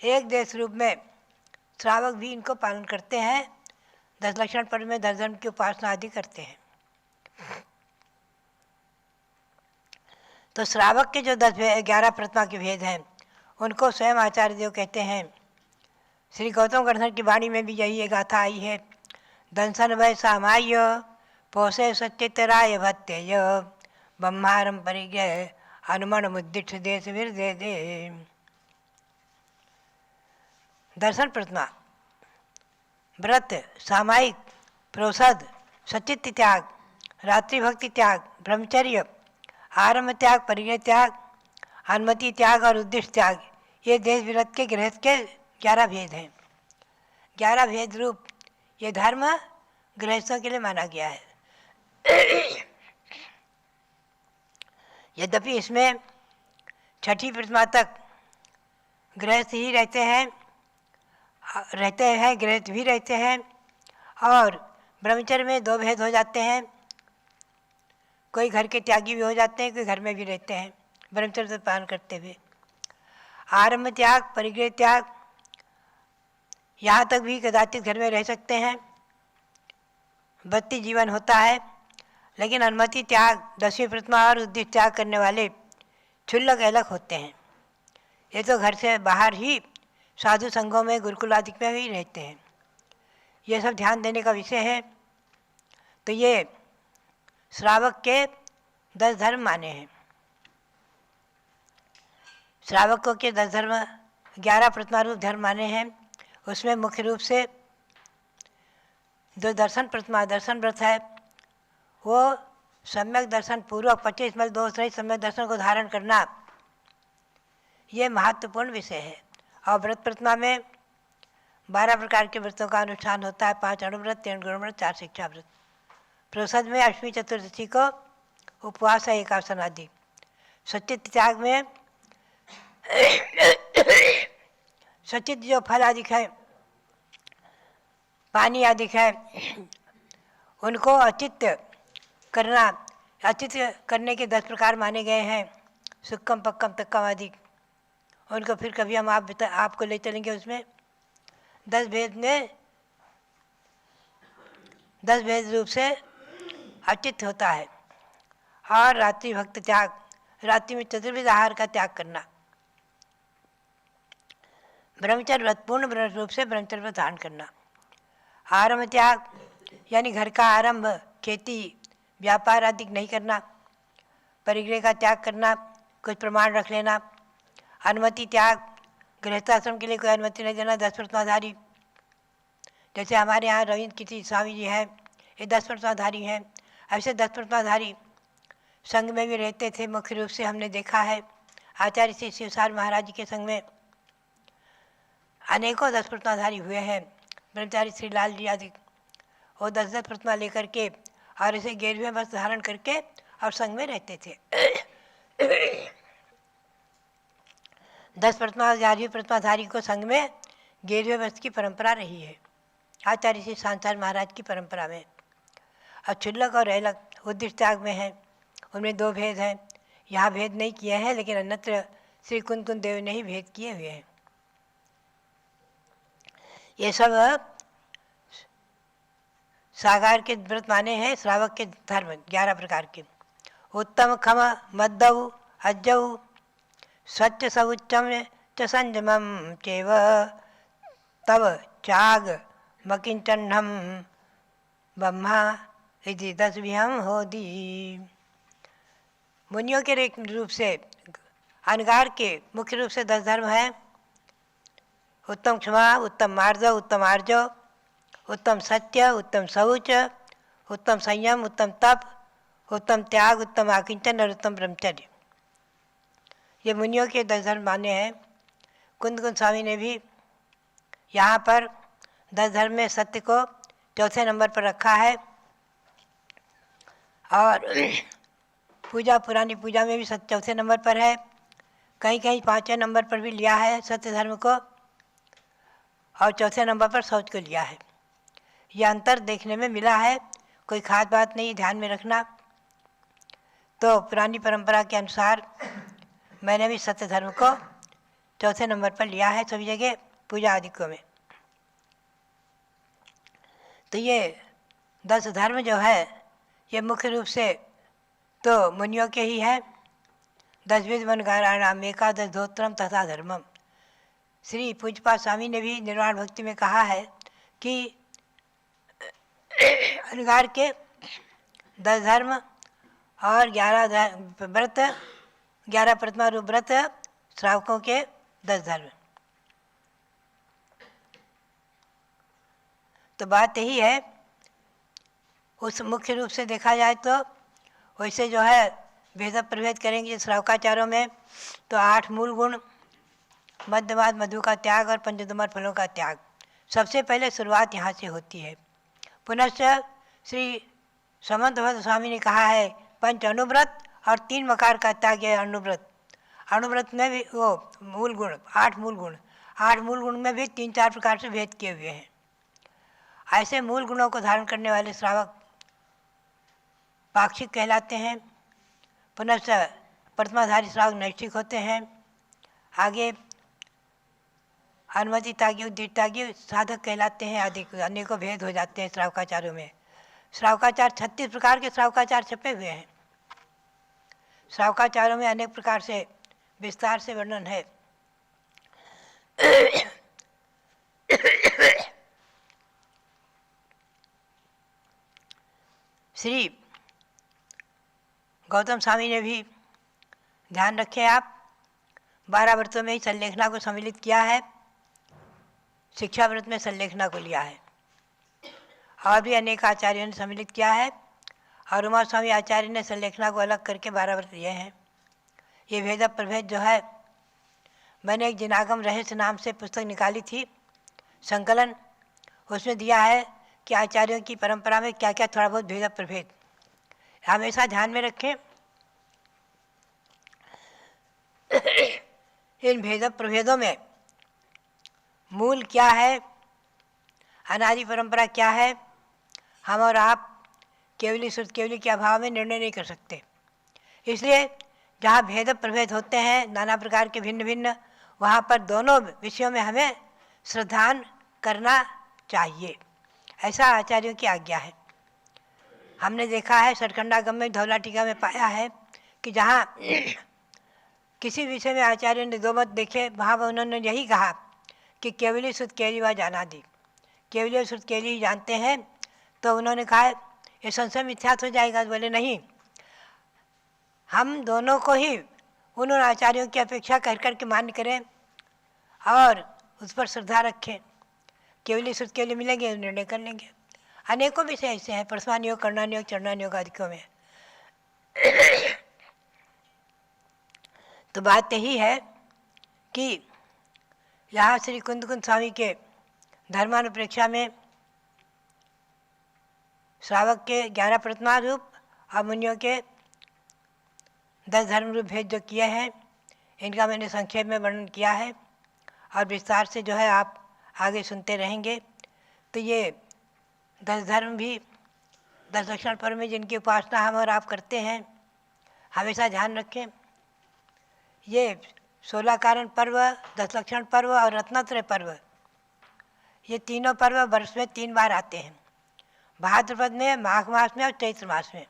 एक देश रूप में श्रावक भी इनको पालन करते हैं। 10 लक्षण पर्व में 10 धर्म की उपासना आदि करते हैं। तो श्रावक के जो 11 प्रथमा के भेद हैं उनको स्वयं आचार्य देव कहते हैं। श्री गौतम गणधर की वाणी में भी यही एक गाथा आई है। दंसन वै सामाय पोषे सच्चितराय भत्यय ब्रह्मारम परिज्ञ हनुमान मुद्दिष्ट देश वीर दे दे। दर्शन प्रथमा, व्रत, सामायिक, प्रोषद, सचित त्याग, रात्रि भक्ति त्याग, ब्रह्मचर्य, आरम्भ त्याग, परिग्रह त्याग, अनुमति त्याग और उद्देश्य त्याग, ये देश व्रत के गृहस्थ के 11 भेद हैं। 11 भेद रूप ये धर्म गृहस्थों के लिए माना गया है। यद्यपि इसमें छठी प्रतिमा तक गृहस्थ ही रहते हैं, गृहस्थ भी रहते हैं, और ब्रह्मचर्य में 2 भेद हो जाते हैं। कोई घर के त्यागी भी हो जाते हैं, कोई घर में भी रहते हैं ब्रह्मचर्य पालन करते हुए। आरम्भ त्याग, परिग्रह त्याग, यहाँ तक भी कदाचित घर में रह सकते हैं, भक्ति जीवन होता है। लेकिन अनुमति त्याग, 10वीं प्रतिमा और उद्देश्य त्याग करने वाले क्षुल्लक अलग होते हैं। ये तो घर से बाहर ही साधु संघों में, गुरुकुल आदि में ही रहते हैं। ये सब ध्यान देने का विषय है। तो ये श्रावक के 10 धर्म माने हैं। श्रावकों के 10 धर्म 11 प्रतिमा रूप धर्म माने हैं। उसमें मुख्य रूप से जो दर्शन प्रतिमा दर्शन व्रत है वो सम्यक दर्शन पूर्वक 25 मल दोष रहित सम्यक दर्शन को धारण करना, ये महत्वपूर्ण विषय है। और व्रत प्रतिमा में 12 प्रकार के व्रतों का अनुष्ठान होता है। 5 अणुव्रत, 3 गुणव्रत, 4 शिक्षा व्रत। प्रसाद में अष्टमी चतुर्दशी को उपवास है, एकादशन आदि। सचित त्याग में सचित जो फल आदि है, पानी आदि है, उनको अचित्य करना, अचित्य करने के 10 प्रकार माने गए हैं। सुक्कम, पक्कम, तक्कम आदि। उनको फिर कभी हम आपको ले चलेंगे। उसमें 10 भेद में 10 भेद रूप से अचित्य होता है। और रात्रि भक्त त्याग, रात्रि में चतुर्विध आहार का त्याग करना। ब्रह्मचर्य व्रत, पूर्ण व्रत रूप से ब्रह्मचर्य व्रत धारण करना। आरम्भ त्याग यानी घर का आरंभ, खेती, व्यापार आदि नहीं करना। परिग्रह का त्याग करना, कुछ प्रमाण रख लेना। अनुमति त्याग, गृहस्थाश्रम के लिए कोई अनुमति नहीं देना। 10 प्रतिमाधारी, जैसे हमारे यहाँ रविंद्र किसी स्वामी जी हैं, ये 10 प्रतिमाधारी हैं। ऐसे 10 प्रतिमाधारी संघ में भी रहते थे। मुख्य रूप से हमने देखा है आचार्य श्री शिवसार महाराज जी के संघ में अनेकों 10 प्रतिमाधारी हुए हैं। ब्रह्मचारी श्री लाल जी आदि, वो 10-10 प्रतिमा लेकर के और इसे 11वें वर्ष धारण करके और संघ में रहते थे। 10 प्रतिमाधारी को संघ में 11वें वर्ष की परंपरा रही है, आचार्य श्री सांसार महाराज की परंपरा में। और क्षुल्लक और अलग उद्दिष्ट त्याग में है, उनमें 2 भेद हैं। यहाँ भेद नहीं किए हैं, लेकिन अन्यत्र श्री कुंद देव ने ही भेद किए हुए हैं। ये सब साकार के व्रत माने हैं। श्रावक के धर्म 11 प्रकार के। उत्तम खम मद्दौ अज्जौ स्वच्छ सउच्चम च संयमम चैव तव चाग मकिंचन्नम ब्रह्मा इति 10 होदी। मुनियों के रूप से अनगार के मुख्य रूप से 10 धर्म हैं। उत्तम क्षमा, उत्तम मार्जव, उत्तम आर्जव, उत्तम सत्य, उत्तम शौच, उत्तम संयम, उत्तम तप, उत्तम त्याग, उत्तम आकिंचन और उत्तम ब्रह्मचर्य। ये मुनियों के 10 धर्म माने हैं। कुंद स्वामी ने भी यहाँ पर 10 धर्म में सत्य को चौथे नंबर पर रखा है और पूजा, पुरानी पूजा में भी सत्य चौथे नंबर पर है। कहीं कहीं 5वें नंबर पर भी लिया है सत्य धर्म को और चौथे नंबर पर शौच को लिया है। यह अंतर देखने में मिला है, कोई खास बात नहीं, ध्यान में रखना। तो पुरानी परंपरा के अनुसार मैंने भी सत्य धर्म को चौथे नंबर पर लिया है सभी जगह पूजा आदि को में। तो ये 10 धर्म जो है ये मुख्य रूप से तो मुनियों के ही है। 10 विध वनगाराणाम एकादश धोत्रम तथा धर्मम। श्री पूज्यपाद स्वामी ने भी निर्वाण भक्ति में कहा है कि अनगार के 10 धर्म और 11 व्रत, 11 प्रतिमा रूप व्रत, श्रावकों के 10 धर्म। तो बात यही है, उस मुख्य रूप से देखा जाए तो वैसे जो है भेद प्रभेद करेंगे श्रावकाचारों में तो 8 मूल गुण, मध्यमाद मधु का त्याग और पंचदुमर फलों का त्याग। सबसे पहले शुरुआत यहाँ से होती है। पुनश्च श्री समंत भद्र स्वामी ने कहा है पंच अनुव्रत और 3 मकार का त्याग है अनुव्रत। अनुव्रत में भी वो मूल गुण 8 मूल गुण, 8 मूल गुण में भी 3-4 प्रकार से भेद किए हुए हैं। ऐसे मूल गुणों को धारण करने वाले श्रावक पाक्षिक कहलाते हैं। पुनश्च प्रतिमाधारी श्रावक नैष्ठिक होते हैं। आगे अनुमति तागी, उद्दिष्टागी साधक कहलाते हैं। आदि अनेकों भेद हो जाते हैं श्रावकाचारों में। श्रावकाचार 36 प्रकार के श्रावकाचार छपे हुए हैं। श्रावकाचारों में अनेक प्रकार से विस्तार से वर्णन है। श्री गौतम स्वामी ने भी ध्यान रखें आप 12 व्रतों में ही संलेखना को सम्मिलित किया है, शिक्षा व्रत में संलेखना को लिया है और भी अनेक आचार्यों ने सम्मिलित किया है। और उमा स्वामी आचार्य ने संलेखना को अलग करके 12 व्रत लिए हैं। ये भेद प्रभेद जो है मैंने एक जिनागम रहस्य नाम से पुस्तक निकाली थी संकलन, उसमें दिया है कि आचार्यों की परंपरा में क्या क्या थोड़ा बहुत भेद प्रभेद हमेशा ध्यान में रखें। इन भेद प्रभेदों में मूल क्या है, अनादि परंपरा क्या है, हम और आप केवली शुद्ध केवली के अभाव में निर्णय नहीं कर सकते। इसलिए जहाँ भेद प्रभेद होते हैं नाना प्रकार के भिन्न भिन्न, वहाँ पर दोनों विषयों में हमें श्रद्धान करना चाहिए, ऐसा आचार्यों की आज्ञा है। हमने देखा है सटखंडागम में धौला टीका में पाया है कि जहाँ किसी विषय में आचार्यों ने 2 मत देखे, वहाँ पर उन्होंने यही कहा कि केवली शुद्ध केवली व जाना दी, केवली और शुद्ध केवली ही जानते हैं। तो उन्होंने कहा ये संशय मिथ्यात हो जाएगा। बोले नहीं, हम दोनों को ही उन आचार्यों की अपेक्षा कर कर के मान्य करें और उस पर श्रद्धा रखें। केवली शुद्ध केवली मिलेंगे निर्णय कर लेंगे। अनेकों विषय ऐसे हैं, प्रश्न योग, कर्णान योग, चरणान योग आदिकों में। तो बात यही है कि यहाँ श्री कुंद स्वामी के धर्मानुप्रेक्षा में श्रावक के 11 प्रतिमा रूप और मुनियों के 10 धर्म रूप भेद जो किए हैं, इनका मैंने संक्षेप में वर्णन किया है और विस्तार से जो है आप आगे सुनते रहेंगे। तो ये 10 धर्म भी 10 लक्षण पर्व में जिनकी उपासना हम और आप करते हैं, हमेशा ध्यान रखें। ये 16 कारण पर्व, 10 लक्षण पर्व और रत्नत्रय पर्व, ये तीनों पर्व वर्ष में 3 बार आते हैं, भाद्रपद में, माघ मास में और चैत्र मास में।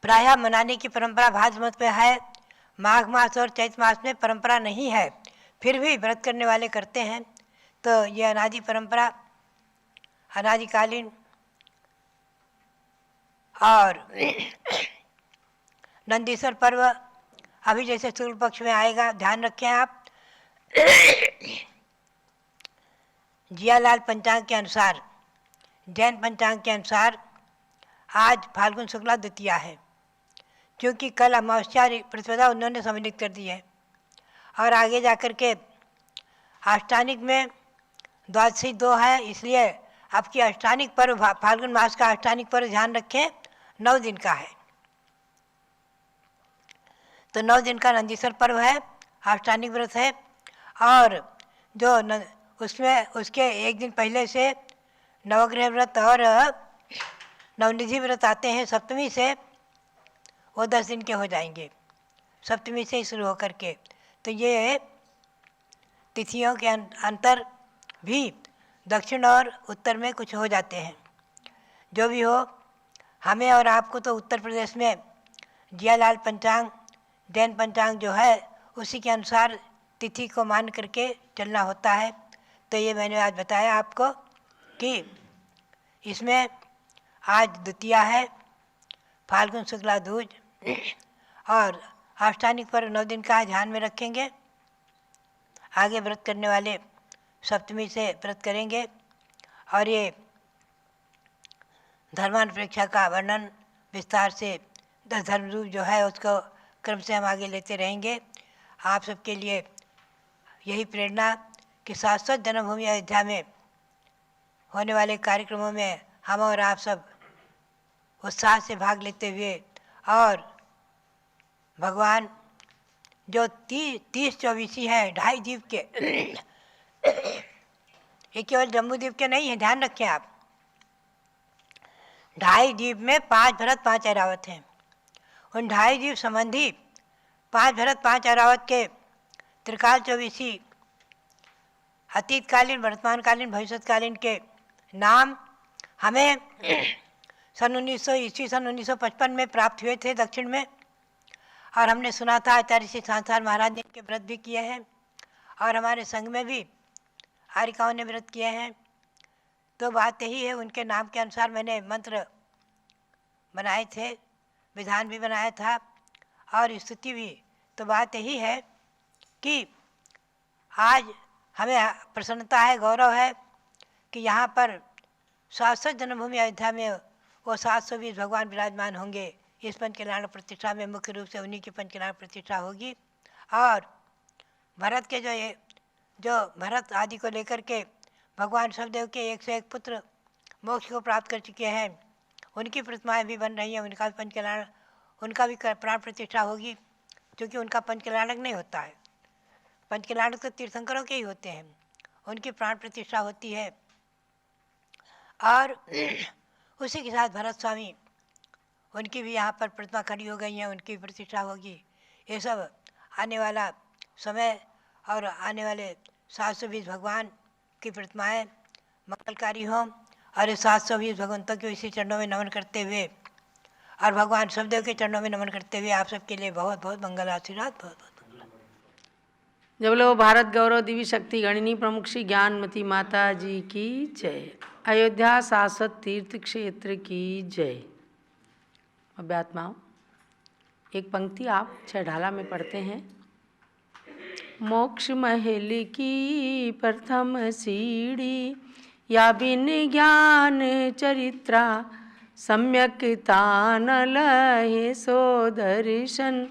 प्रायः मनाने की परंपरा भाद्रपद में है, माघ मास और चैत्र मास में परंपरा नहीं है, फिर भी व्रत करने वाले करते हैं। तो ये अनादि परंपरा, अनादिकालीन और नंदीश्वर पर्व अभी जैसे शुक्ल पक्ष में आएगा, ध्यान रखें आप। जियालाल पंचांग के अनुसार, जैन पंचांग के अनुसार आज फाल्गुन शुक्ला द्वितीया है, क्योंकि कल अमावस्या प्रतिपदा उन्होंने सम्मिलित कर दी है। और आगे जाकर के अष्टानिक में द्वादशी 2 है, इसलिए आपकी अष्टानिक पर्व, फाल्गुन मास का अष्टानिक पर्व ध्यान रखें 9 दिन का है। तो 9 दिन का नंदीश्वर पर्व है, अष्टानिक व्रत है। और जो उसमें उसके एक दिन पहले से नवग्रह व्रत और नवनिधि व्रत आते हैं सप्तमी से, वो 10 दिन के हो जाएंगे, सप्तमी से ही शुरू होकर के। तो ये तिथियों के अंतर भी दक्षिण और उत्तर में कुछ हो जाते हैं। जो भी हो, हमें और आपको तो उत्तर प्रदेश में जियालाल पंचांग, जैन पंचांग जो है उसी के अनुसार तिथि को मान करके चलना होता है। तो ये मैंने आज बताया आपको कि इसमें आज द्वितीया है, फाल्गुन शुक्ला दूज, और अष्टानिक पर्व 9 दिन का ध्यान में रखेंगे। आगे व्रत करने वाले सप्तमी से व्रत करेंगे। और ये धर्मानुप्रेक्षा का वर्णन विस्तार से 10 धर्म रूप जो है उसको क्रम से हम आगे लेते रहेंगे। आप सबके लिए यही प्रेरणा कि शाश्वत जन्मभूमि अयोध्या में होने वाले कार्यक्रमों में हम और आप सब उत्साह से भाग लेते हुए, और भगवान जो 30-24 हैं 2.5 द्वीप के, ये केवल जम्मू द्वीप के नहीं हैं, ध्यान रखें आप। 2.5 द्वीप में 5 भरत 5 ऐरावत हैं। उन 2.5 द्वीप संबंधी 5 भरत 5 ऐरावत के त्रिकाल 24 अतीतकालीन, वर्तमानकालीन, भविष्यकालीन के नाम हमें सन 1955 में प्राप्त हुए थे दक्षिण में। और हमने सुना था आचार्य श्री सांसार महाराज ने के व्रत भी किए हैं, और हमारे संघ में भी आरिकाओं ने व्रत किए हैं। तो बात यही है, उनके नाम के अनुसार मैंने मंत्र बनाए थे, विधान भी बनाया था और स्तुति भी। तो बात यही है कि आज हमें प्रसन्नता है, गौरव है कि यहाँ पर शाश्वत जन्मभूमि अयोध्या में वो 720 भगवान विराजमान होंगे। इस पंचकल्याण प्रतिष्ठा में मुख्य रूप से उन्हीं की पंचकल्याण प्रतिष्ठा होगी। और भरत के जो भरत आदि को लेकर के भगवान शबदेव के 101 पुत्र मोक्ष को प्राप्त कर चुके हैं, उनकी प्रतिमाएं भी बन रही हैं। उनका भी पंचकल्याण, उनका भी प्राण प्रतिष्ठा होगी, क्योंकि उनका पंचकल्याणक नहीं होता है, पंचकल्याणक तो तीर्थंकरों के ही होते हैं, उनकी प्राण प्रतिष्ठा होती है। और उसी के साथ भरत स्वामी, उनकी भी यहाँ पर प्रतिमा खड़ी हो गई है, उनकी प्रतिष्ठा होगी। ये सब आने वाला समय और आने वाले 720 भगवान की प्रतिमाएं मंगलकारी हों। और ये 720 भगवंतों के इसी चरणों में नमन करते हुए और भगवान शबदेव के चरणों में नमन करते हुए आप सबके लिए बहुत बहुत मंगल आशीर्वाद, बहुत बहुत। जब लो भारत गौरव दिव्य शक्ति गणिनी प्रमुख श्री ज्ञानमती माता जी की जय। अयोध्या शाश्वत तीर्थ क्षेत्र की जय। अभ्यात्माओं, एक पंक्ति आप 6 ढाला में पढ़ते हैं। मोक्ष महल की प्रथम सीढ़ी, या बिन ज्ञान चरित्रा, सम्यक तान लहे सो दर्शन,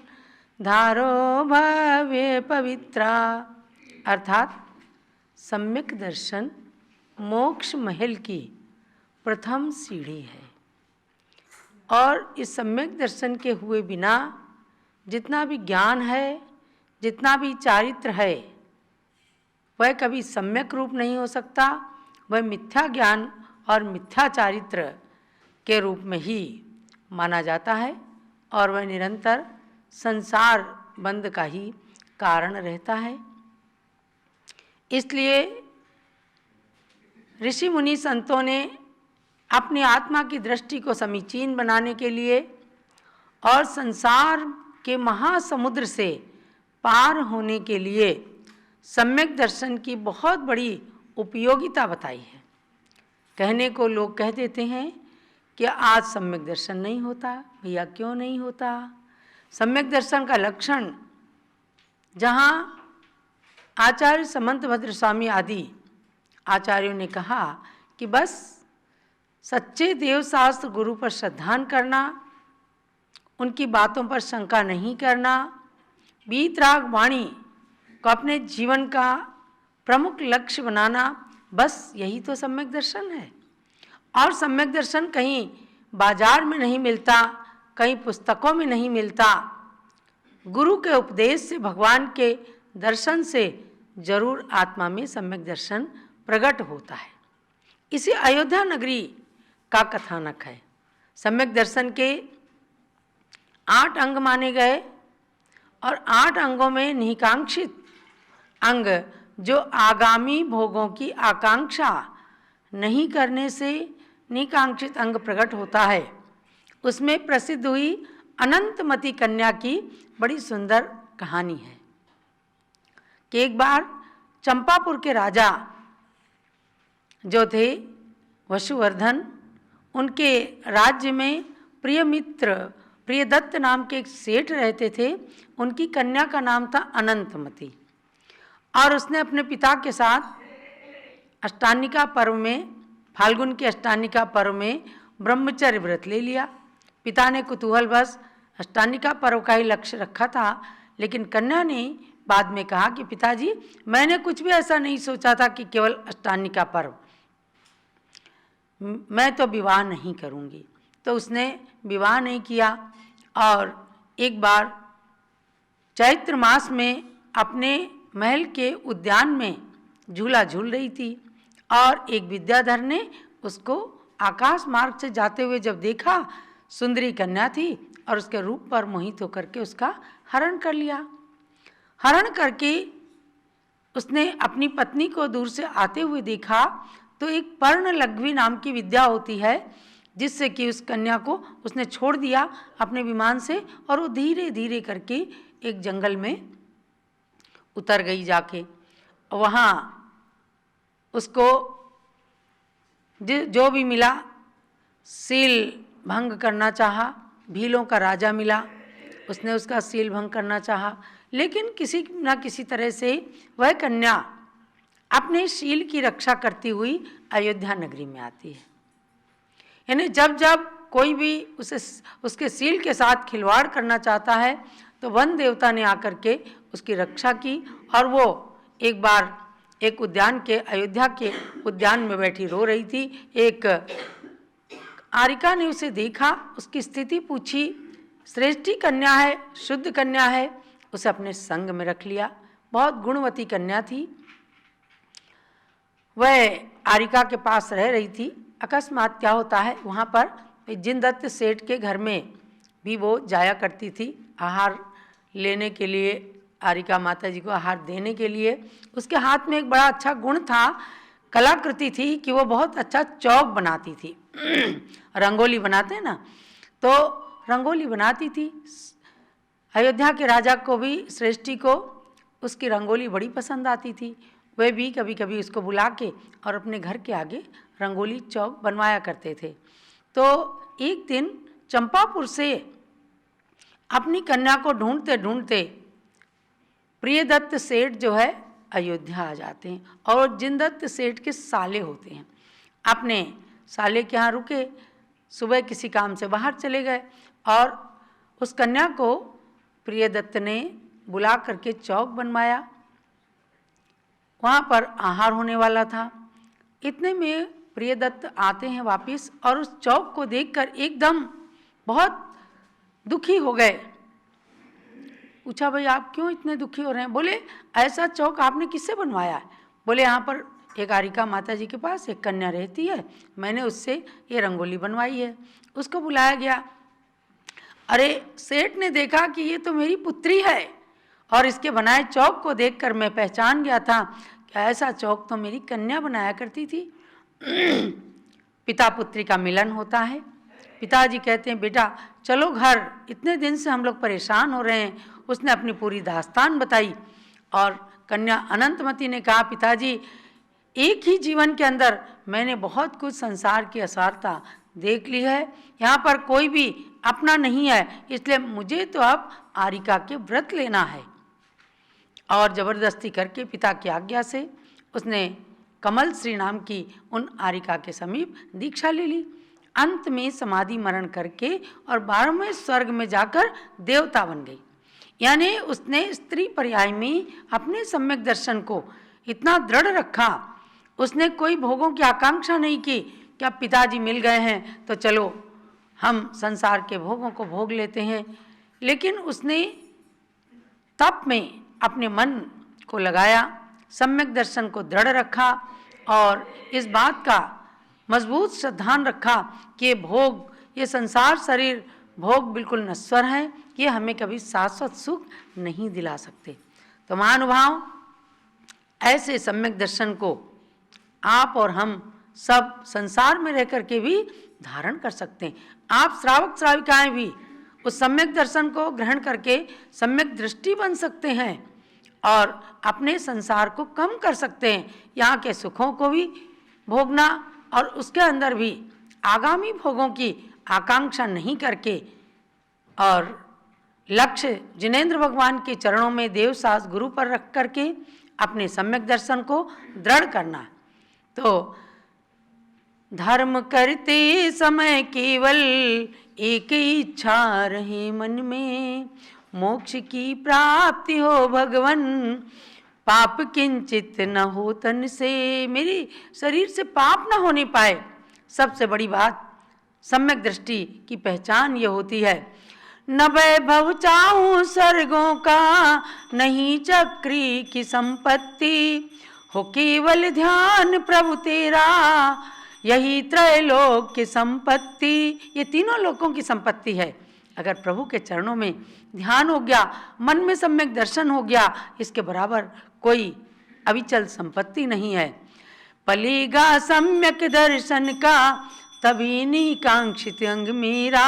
धारो भव्य पवित्रा। अर्थात सम्यक दर्शन मोक्ष महल की प्रथम सीढ़ी है। और इस सम्यक दर्शन के हुए बिना जितना भी ज्ञान है, जितना भी चारित्र है, वह कभी सम्यक रूप नहीं हो सकता। वह मिथ्या ज्ञान और मिथ्या चारित्र के रूप में ही माना जाता है, और वह निरंतर संसार बंध का ही कारण रहता है। इसलिए ऋषि मुनि संतों ने अपनी आत्मा की दृष्टि को समीचीन बनाने के लिए और संसार के महासमुद्र से पार होने के लिए सम्यक दर्शन की बहुत बड़ी उपयोगिता बताई है। कहने को लोग कह देते हैं कि आज सम्यक दर्शन नहीं होता। भैया क्यों नहीं होता? सम्यक दर्शन का लक्षण जहाँ आचार्य समंत भद्र स्वामी आदि आचार्यों ने कहा कि बस सच्चे देव शास्त्र गुरु पर श्रद्धान करना, उनकी बातों पर शंका नहीं करना, वीतराग वाणी को अपने जीवन का प्रमुख लक्ष्य बनाना, बस यही तो सम्यक दर्शन है। और सम्यक दर्शन कहीं बाजार में नहीं मिलता, कहीं पुस्तकों में नहीं मिलता। गुरु के उपदेश से, भगवान के दर्शन से जरूर आत्मा में सम्यक दर्शन प्रकट होता है। इसी अयोध्या नगरी का कथानक है। सम्यक दर्शन के 8 अंग माने गए और 8 अंगों में निकांक्षित अंग जो आगामी भोगों की आकांक्षा नहीं करने से निकांक्षित अंग प्रकट होता है, उसमें प्रसिद्ध हुई अनंतमती कन्या की बड़ी सुंदर कहानी है कि एक बार चंपापुर के राजा जो थे वसुवर्धन, उनके राज्य में प्रियमित्र प्रियदत्त नाम के एक सेठ रहते थे। उनकी कन्या का नाम था अनंतमती और उसने अपने पिता के साथ अष्टानिका पर्व में, फाल्गुन के अष्टानिका पर्व में ब्रह्मचर्य व्रत ले लिया। पिता ने कुतूहलवश अष्टानिका पर्व का ही लक्ष्य रखा था, लेकिन कन्या ने बाद में कहा कि पिताजी, मैंने कुछ भी ऐसा नहीं सोचा था कि केवल अष्टानिका पर्व, मैं तो विवाह नहीं करूंगी। तो उसने विवाह नहीं किया और एक बार चैत्र मास में अपने महल के उद्यान में झूला झूल रही थी और एक विद्याधर ने उसको आकाश मार्ग से जाते हुए जब देखा, सुंदरी कन्या थी और उसके रूप पर मोहित होकर के उसका हरण कर लिया। हरण करके उसने अपनी पत्नी को दूर से आते हुए देखा तो एक पर्ण लघ्वी नाम की विद्या होती है, जिससे कि उस कन्या को उसने छोड़ दिया अपने विमान से और वो धीरे धीरे करके एक जंगल में उतर गई। जाके वहाँ उसको जो भी मिला सील भंग करना चाहा। भीलों का राजा मिला, उसने उसका सील भंग करना चाहा, लेकिन किसी न किसी तरह से वह कन्या अपने शील की रक्षा करती हुई अयोध्या नगरी में आती है। यानी जब जब कोई भी उसके सील के साथ खिलवाड़ करना चाहता है तो वन देवता ने आकर के उसकी रक्षा की और वो एक बार एक उद्यान के, अयोध्या के उद्यान में बैठी रो रही थी। एक आरिका ने उसे देखा, उसकी स्थिति पूछी, श्रेष्ठी कन्या है, शुद्ध कन्या है, उसे अपने संग में रख लिया। बहुत गुणवती कन्या थी। वह आरिका के पास रह रही थी। अकस्मात क्या होता है, वहाँ पर जिनदत्त सेठ के घर में भी वो जाया करती थी आहार लेने के लिए, आरिका माता जी को आहार देने के लिए। उसके हाथ में एक बड़ा अच्छा गुण था, कलाकृति थी कि वो बहुत अच्छा चौक बनाती थी। रंगोली बनाते हैं ना, तो रंगोली बनाती थी। अयोध्या के राजा को भी, श्रेष्ठी को उसकी रंगोली बड़ी पसंद आती थी। वे भी कभी कभी उसको बुला के और अपने घर के आगे रंगोली चौक बनवाया करते थे। तो एक दिन चंपापुर से अपनी कन्या को ढूंढते ढूंढते प्रियदत्त सेठ जो है अयोध्या आ जाते हैं और जिनदत्त सेठ के साले होते हैं। अपने साले के यहाँ रुके, सुबह किसी काम से बाहर चले गए और उस कन्या को प्रियदत्त ने बुला करके चौक बनवाया। वहाँ पर आहार होने वाला था। इतने में प्रियदत्त आते हैं वापस और उस चौक को देखकर एकदम बहुत दुखी हो गए। पूछा, भाई आप क्यों इतने दुखी हो रहे हैं? बोले, ऐसा चौक आपने किससे बनवाया है? बोले, यहाँ पर एक आरिका माता जी के पास एक कन्या रहती है, मैंने उससे ये रंगोली बनवाई है। उसको बुलाया गया। अरे सेठ ने देखा कि ये तो मेरी पुत्री है और इसके बनाए चौक को देखकर मैं पहचान गया था कि ऐसा चौक तो मेरी कन्या बनाया करती थी। पिता पुत्री का मिलन होता है। पिताजी कहते हैं, बेटा चलो घर, इतने दिन से हम लोग परेशान हो रहे हैं। उसने अपनी पूरी दास्तान बताई और कन्या अनंतमती ने कहा, पिताजी एक ही जीवन के अंदर मैंने बहुत कुछ संसार की असारता देख ली है, यहाँ पर कोई भी अपना नहीं है, इसलिए मुझे तो अब आरिका के व्रत लेना है। और जबरदस्ती करके पिता की आज्ञा से उसने कमल श्री नाम की उन आरिका के समीप दीक्षा ले ली। अंत में समाधि मरण करके और 12वें स्वर्ग में जाकर देवता बन गई। यानी उसने स्त्री पर्याय में अपने सम्यक दर्शन को इतना दृढ़ रखा, उसने कोई भोगों की आकांक्षा नहीं की कि अब पिताजी मिल गए हैं तो चलो हम संसार के भोगों को भोग लेते हैं, लेकिन उसने तप में अपने मन को लगाया, सम्यक दर्शन को दृढ़ रखा और इस बात का मजबूत श्रद्धान रखा कि ये भोग, ये संसार शरीर भोग बिल्कुल नश्वर हैं, ये हमें कभी शाश्वत सुख नहीं दिला सकते। तो महानुभाव, ऐसे सम्यक दर्शन को आप और हम सब संसार में रह कर के भी धारण कर सकते हैं। आप श्रावक श्राविकाएं भी उस सम्यक दर्शन को ग्रहण करके सम्यक दृष्टि बन सकते हैं और अपने संसार को कम कर सकते हैं, यहाँ के सुखों को भी भोगना और उसके अंदर भी आगामी भोगों की आकांक्षा नहीं करके और लक्ष्य जिनेंद्र भगवान के चरणों में देवसास गुरु पर रख करके अपने सम्यक दर्शन को दृढ़ करना। तो धर्म करते समय केवल एक ही इच्छा रहे मन में, मोक्ष की प्राप्ति हो भगवन, पाप किंचित न हो तन से। मेरी शरीर से पाप न होने पाए, सबसे बड़ी बात सम्यक दृष्टि की पहचान ये होती है। न वैभव चाहूं स्वर्गों का, नहीं चक्री की संपत्ति, हो केवल ध्यान प्रभु तेरा, यही त्रैलोक की संपत्ति। ये तीनों लोकों की संपत्ति है। अगर प्रभु के चरणों में ध्यान हो गया, मन में सम्यक दर्शन हो गया, इसके बराबर कोई अविचल संपत्ति नहीं है। पलेगा सम्यक दर्शन का तभी निकांक्षित अंग मेरा,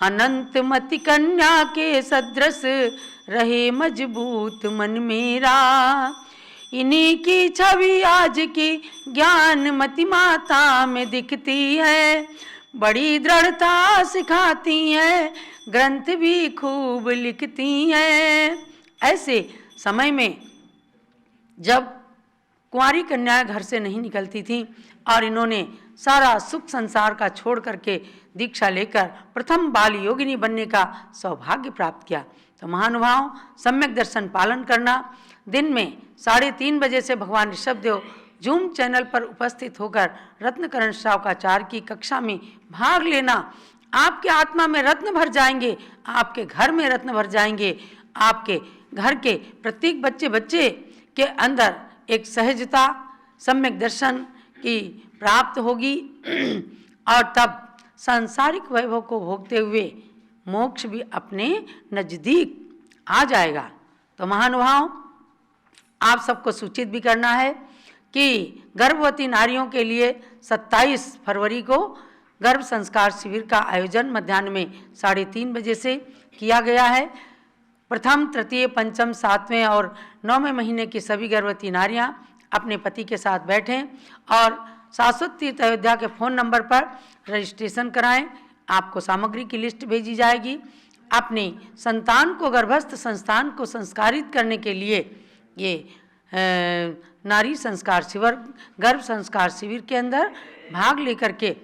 अनंत मति कन्या के सदृश रहे मजबूत मन मेरा। इन्हीं की छवि आज की ज्ञान मति माता में दिखती है, बड़ी दृढ़ता सिखाती है, ग्रंथ भी खूब लिखती हैं। ऐसे समय में जब कुंवारी कन्याएं घर से नहीं निकलती थीं और इन्होंने सारा सुख संसार का छोड़ करके दीक्षा लेकर प्रथम बाल योगिनी बनने का सौभाग्य प्राप्त किया, तो महानुभाव सम्यक दर्शन पालन करना, दिन में 3:30 बजे से भगवान ऋषभदेव जूम चैनल पर उपस्थित होकर रत्नकरण श्रावकाचार्य की कक्षा में भाग लेना, आपके आत्मा में रत्न भर जाएंगे, आपके घर में रत्न भर जाएंगे, आपके घर के प्रत्येक बच्चे के अंदर एक सहजता सम्यक दर्शन की प्राप्त होगी और तब सांसारिक वैभव को भोगते हुए मोक्ष भी अपने नजदीक आ जाएगा। तो महानुभाव, आप सबको सूचित भी करना है कि गर्भवती नारियों के लिए 27 फरवरी को गर्भ संस्कार शिविर का आयोजन मध्याह्न में 3:30 बजे से किया गया है। प्रथम, तृतीय, पंचम, 7वें और 9वें महीने की सभी गर्भवती नारियां अपने पति के साथ बैठें और शाश्वत तीर्थ अयोध्या के फ़ोन नंबर पर रजिस्ट्रेशन कराएं। आपको सामग्री की लिस्ट भेजी जाएगी। अपने संतान को गर्भस्थ संस्थान को संस्कारित करने के लिए ये नारी संस्कार शिविर, गर्भ संस्कार शिविर के अंदर भाग लेकर के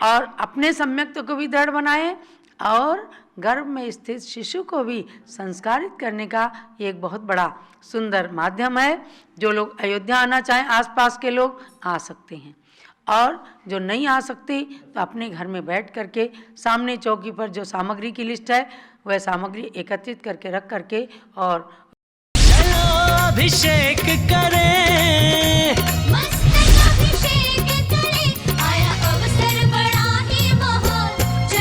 और अपने सम्यक्त्व को भी दृढ़ बनाएं और गर्भ में स्थित शिशु को भी संस्कारित करने का एक बहुत बड़ा सुंदर माध्यम है। जो लोग अयोध्या आना चाहें, आसपास के लोग आ सकते हैं और जो नहीं आ सकते तो अपने घर में बैठ करके सामने चौकी पर जो सामग्री की लिस्ट है वह सामग्री एकत्रित करके रख करके और अभिषेक करें, मस्तक अभिषेक